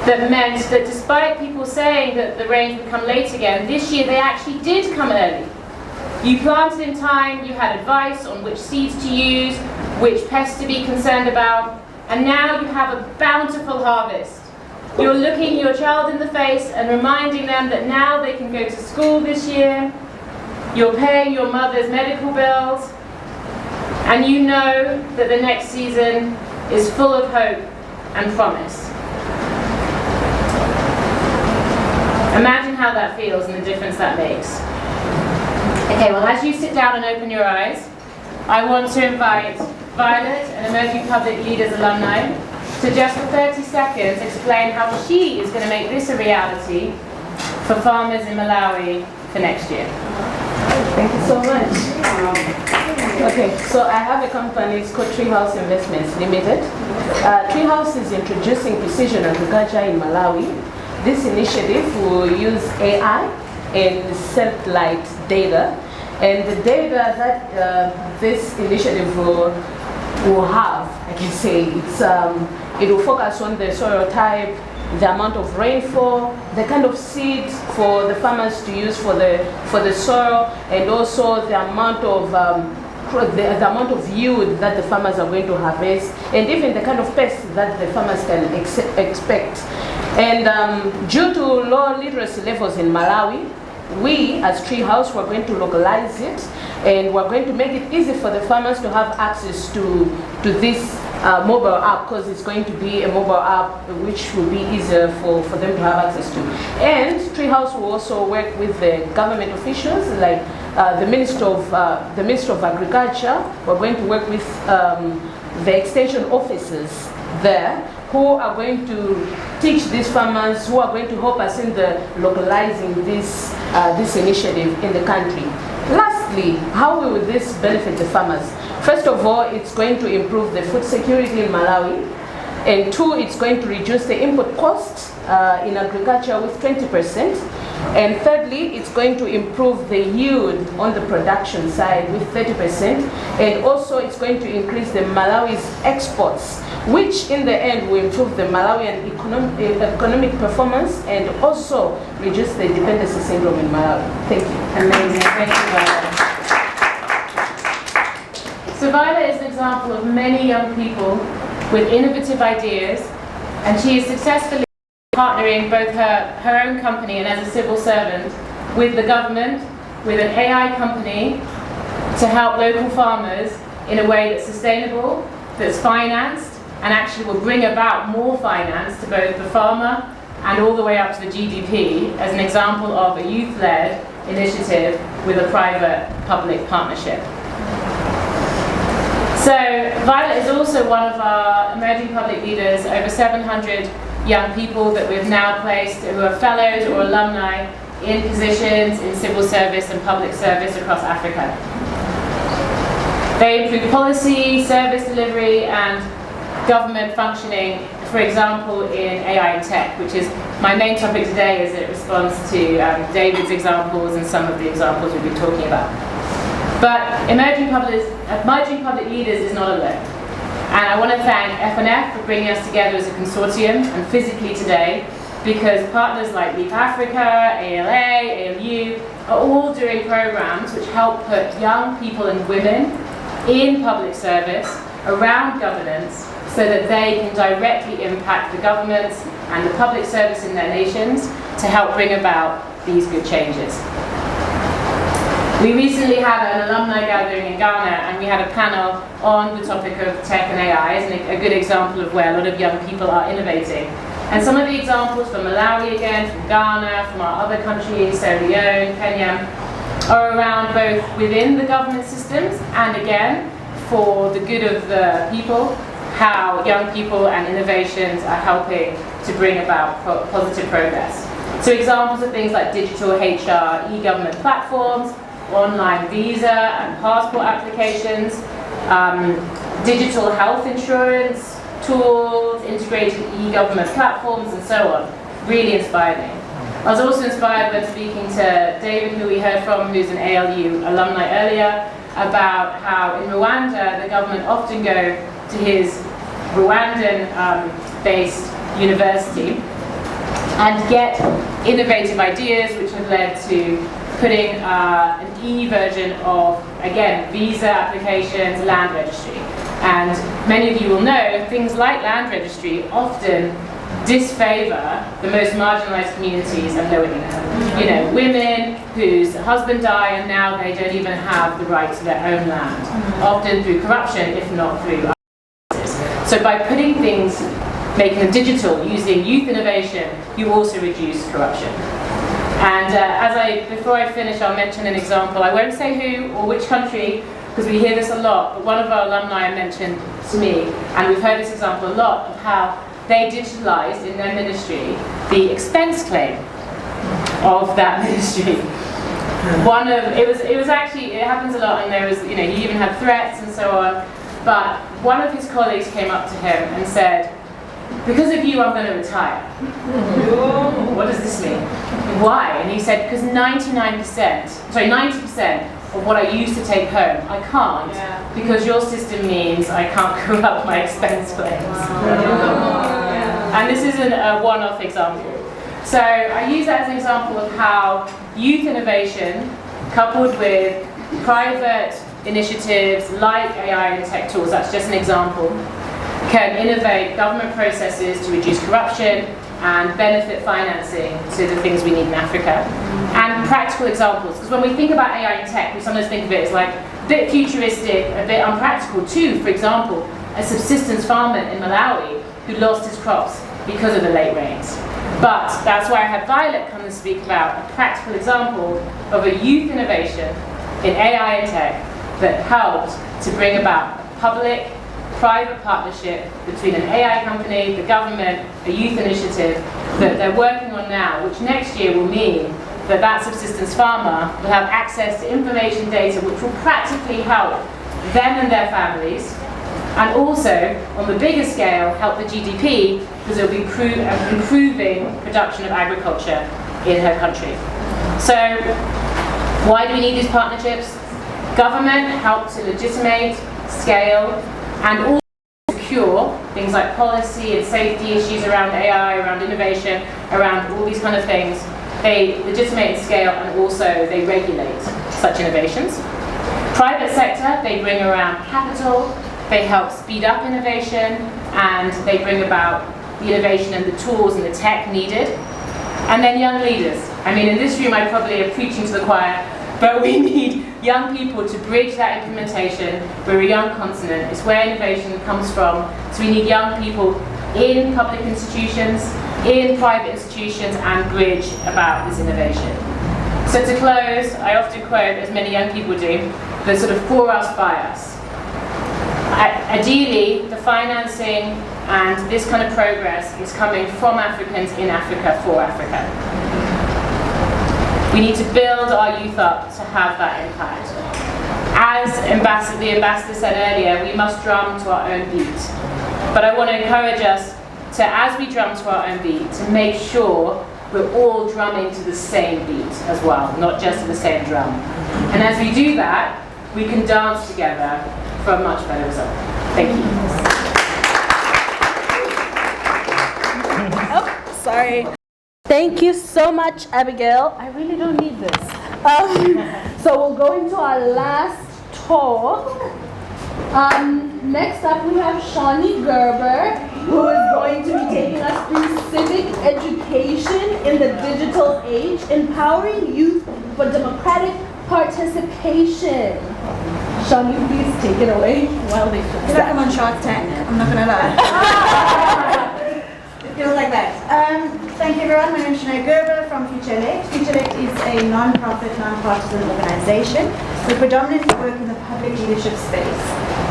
that meant that despite people saying that the rains would come late again, this year they actually did come early. You planted in time, you had advice on which seeds to use, which pests to be concerned about, and now you have a bountiful harvest. You're looking your child in the face and reminding them that now they can go to school this year, you're paying your mother's medical bills, and you know that the next season is full of hope and promise. Imagine how that feels and the difference that makes. Okay, well, as you sit down and open your eyes, I want to invite Violet, an Emerging Public Leaders alumni, to just for 30 seconds explain how she is going to make this a reality for farmers in Malawi for next year? Thank you so much. Okay, so I have a company, it's called Treehouse Investments Limited. Treehouse is introducing precision agriculture in Malawi. This initiative will use AI and satellite data. And the data that this initiative will have, I can say, it will focus on the soil type, the amount of rainfall, the kind of seed for the farmers to use for the soil, and also the amount of the amount of yield that the farmers are going to harvest, and even the kind of pests that the farmers can expect. And due to low literacy levels in Malawi, we as Treehouse were going to localize it, and we're going to make it easy for the farmers to have access to this mobile app, because it's going to be a mobile app which will be easier for them to have access to. And Treehouse will also work with the government officials, like the Minister of Agriculture. We're going to work with the extension officers there, who are going to teach these farmers, who are going to help us in the localizing this initiative in the country. Lastly, how will this benefit the farmers? First of all, it's going to improve the food security in Malawi. And two, it's going to reduce the input costs in agriculture with 20%. And thirdly, it's going to improve the yield on the production side with 30%. And also, it's going to increase the Malawi's exports, which in the end will improve the Malawian economic performance and also reduce the dependency syndrome in Malawi. Thank you. Amazing. Thank you, Viola. So Viola is an example of many young people with innovative ideas, and she is successfully partnering both her own company and as a civil servant with the government, with an AI company, to help local farmers in a way that's sustainable, that's financed, and actually will bring about more finance to both the farmer and all the way up to the GDP, as an example of a youth-led initiative with a private-public partnership. So Viola is also one of our emerging public leaders, over 700 young people that we've now placed who are fellows or alumni in positions in civil service and public service across Africa. They improve policy, service delivery, and government functioning, for example, in AI and tech, which is my main topic today, as it responds to David's examples and some of the examples we've been talking about. But emerging public leaders is not alone. And I want to thank F&F for bringing us together as a consortium and physically today, because partners like Leap Africa, ALA, ALU are all doing programs which help put young people and women in public service around governance so that they can directly impact the governments and the public service in their nations to help bring about these good changes. We recently had an alumni gathering in Ghana, and we had a panel on the topic of tech and AI as a good example of where a lot of young people are innovating. And some of the examples from Malawi again, from Ghana, from our other countries, Sierra Leone, Kenya, are around both within the government systems and again, for the good of the people, how young people and innovations are helping to bring about positive progress. So examples of things like digital HR, e-government platforms, online visa and passport applications, digital health insurance tools, integrated e-government platforms, and so on. Really inspired me. I was also inspired when speaking to David, who we heard from, who's an ALU alumni earlier, about how in Rwanda the government often go to his Rwandan-based university and get innovative ideas which have led to putting an e-version of, again, visa applications, land registry. And many of you will know, things like land registry often disfavor the most marginalized communities and lower income. You know, women whose husband died and now they don't even have the right to their own land, often through corruption, if not through other. So by putting things, making them digital, using youth innovation, you also reduce corruption. And before I finish, I'll mention an example. I won't say who or which country, because we hear this a lot, but one of our alumni mentioned to me, and we've heard this example a lot, of how they digitalized in their ministry the expense claim. of that ministry. It happens a lot, and there was, he even had threats and so on. But one of his colleagues came up to him and said, "Because of you, I'm going to retire." What does this mean? Why? And he said, because 90% of what I used to take home, I can't, because your system means I can't go up my expense claims. And this isn't a one-off example. So I use that as an example of how youth innovation, coupled with private initiatives like AI and tech tools, that's just an example, can innovate government processes to reduce corruption and benefit financing to the things we need in Africa. And practical examples, because when we think about AI and tech, we sometimes think of it as like a bit futuristic, a bit unpractical too. For example, a subsistence farmer in Malawi who lost his crops because of the late rains. But that's why I had Violet come and speak about a practical example of a youth innovation in AI and tech that helped to bring about a public-private partnership between an AI company, the government, a youth initiative that they're working on now, which next year will mean that that subsistence farmer will have access to information data which will practically help them and their families, and also, on the bigger scale, help the GDP because it will be improving production of agriculture in her country. So, why do we need these partnerships? Government helps to legitimate, scale, and also secure things like policy and safety issues around AI, around innovation, around all these kind of things. They legitimate and scale, and also they regulate such innovations. Private sector, they bring around capital, they help speed up innovation, and they bring about the innovation and the tools and the tech needed. And then young leaders. I mean, in this room I probably am preaching to the choir, but we need young people to bridge that implementation. We're a young continent, it's where innovation comes from. So we need young people in public institutions, in private institutions, and bridge about this innovation. So to close, I often quote, as many young people do, the sort of for us, by us. Ideally, the financing and this kind of progress is coming from Africans in Africa for Africa. We need to build our youth up to have that impact. As the ambassador said earlier, we must drum to our own beat. But I want to encourage us to, as we drum to our own beat, to make sure we're all drumming to the same beat as well, not just to the same drum. And as we do that, we can dance together for a much better result. Thank you. Oh, sorry. Thank you so much, Abigail. I really don't need this. So we'll go into our last talk. Next up we have Shani Gerber, who is going to be taking us through civic education in the digital age, empowering youth for democratic participation. Shani, please take it away while they fix feel like I'm on Shark Tank, I'm not gonna lie. It feels like that. Thank you everyone, my name is Shani Gerber from Future Elect. Future Elect is a non-profit, non-partisan organization. We predominantly work in the public leadership space.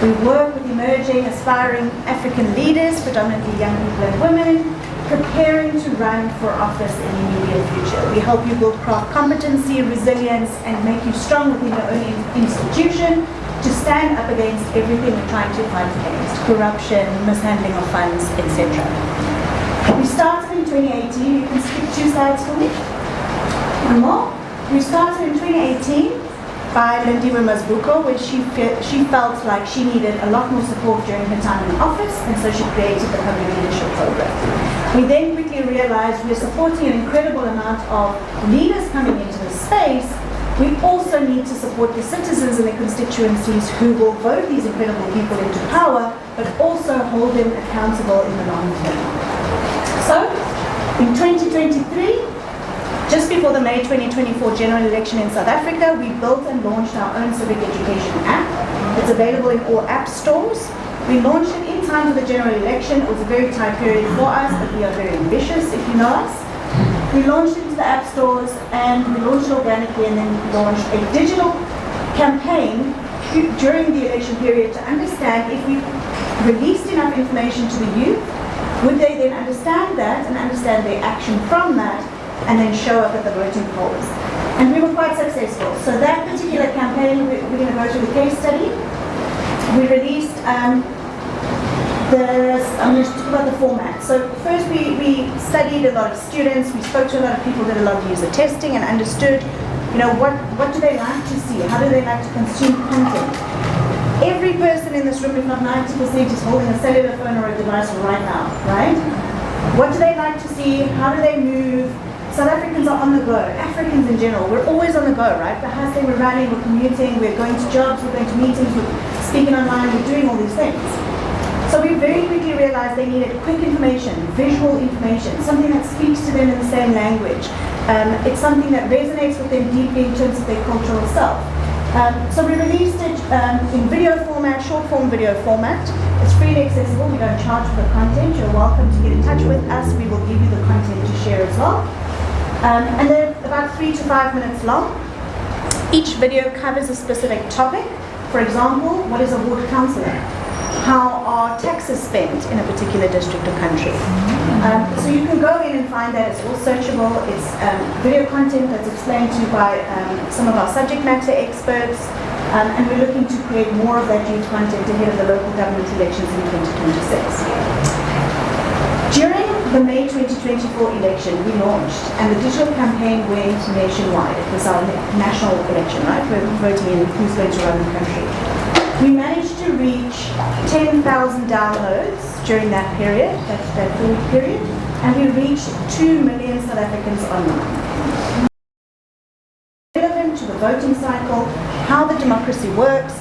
We work with emerging, aspiring African leaders, predominantly young people and women, preparing to run for office in the immediate future. We help you build craft competency, resilience, and make you strong within your own institution to stand up against everything we're trying to fight against: corruption, mishandling of funds, etc. We started in 2018. You can skip 2 slides for me. One more. We started in 2018 by Lindiwe Mazbuko, where she felt like she needed a lot more support during her time in office, and so she created the Public Leadership Program. We then quickly realized we're supporting an incredible amount of leaders coming into the space. We also need to support the citizens and the constituencies who will vote these incredible people into power, but also hold them accountable in the long term. So, in 2023, just before the May 2024 general election in South Africa, we built and launched our own civic education app. It's available in all app stores. We launched it in time for the general election. It was a very tight period for us, but we are very ambitious, if you know us. We launched it into the app stores, and we launched it organically, and then we launched a digital campaign during the election period to understand if we released enough information to the youth, would they then understand that and understand their action from that, and then show up at the voting polls. And we were quite successful. So that particular campaign, we're going to go through the case study. We released, I'm going to talk about the format. So first we studied a lot of students, we spoke to a lot of people, did a lot of user testing and understood, what do they like to see? How do they like to consume content? Every person in this room, if not 90%, is holding a cellular phone or a device right now, right? What do they like to see? How do they move? South Africans are on the go. Africans in general, we're always on the go, right? Perhaps we're running, we're commuting, we're going to jobs, we're going to meetings, we're speaking online, we're doing all these things. So we very quickly realized they needed quick information, visual information, something that speaks to them in the same language. It's something that resonates with them deeply in terms of their cultural self. So we released it in video format, short form video format. It's freely accessible, we don't charge for the content. You're welcome to get in touch with us, we will give you the content to share as well. And they're about 3 to 5 minutes long. Each video covers a specific topic. For example, what is a ward councillor? How are taxes spent in a particular district or country? So you can go in and find that. It's all searchable. It's video content that's explained to you by some of our subject matter experts. And we're looking to create more of that youth content ahead of the local government elections in 2026. During the May 2024 election, we launched, and the digital campaign went nationwide. It was our national election, right? We're voting in who's going to run the country. We managed to reach 10,000 downloads during that period, that 4-week period, and we reached 2 million South Africans online. Relevant to the voting cycle, how the democracy works,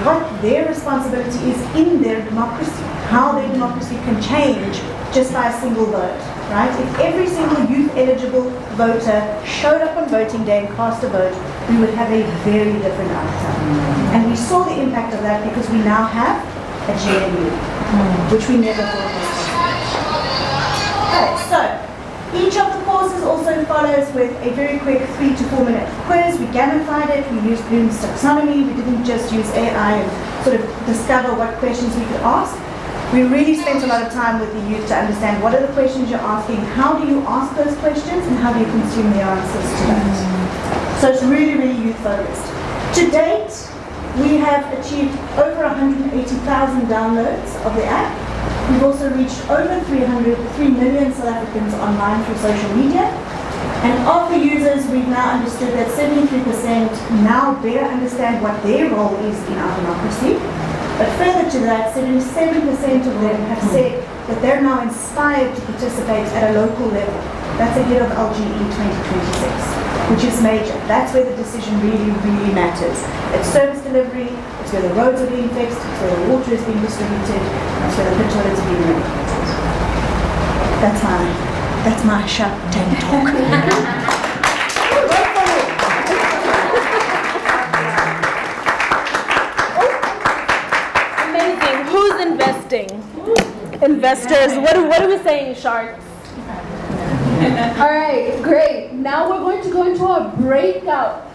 what their responsibility is in their democracy, how their democracy can change just by a single vote, right? If every single youth-eligible voter showed up on voting day and cast a vote, we would have a very different outcome. And we saw the impact of that because we now have a GNU, which we never thought was possible. Okay, so each of the courses also follows with a very quick 3 to 4 minute quiz. We gamified it, we used Bloom's taxonomy, we didn't just use AI and sort of discover what questions we could ask. We really spent a lot of time with the youth to understand what are the questions you're asking, how do you ask those questions, and how do you consume the answers to that. So it's really, really youth focused. To date, we have achieved over 180,000 downloads of the app. We've also reached over 3 million South Africans online through social media. And of the users, we've now understood that 73% now better understand what their role is in our democracy. But further to that, 77% of them have said that they're now inspired to participate at a local level. That's ahead of LGE 2026, which is major. That's where the decision really, really matters. It's service delivery, it's where the roads are being fixed, it's where the water is being distributed, it's where the pit toilets are being renovated. That's my sharp tank talk. Who's investing? Investors. What are we saying, sharks? All right, great. Now we're going to go into our breakout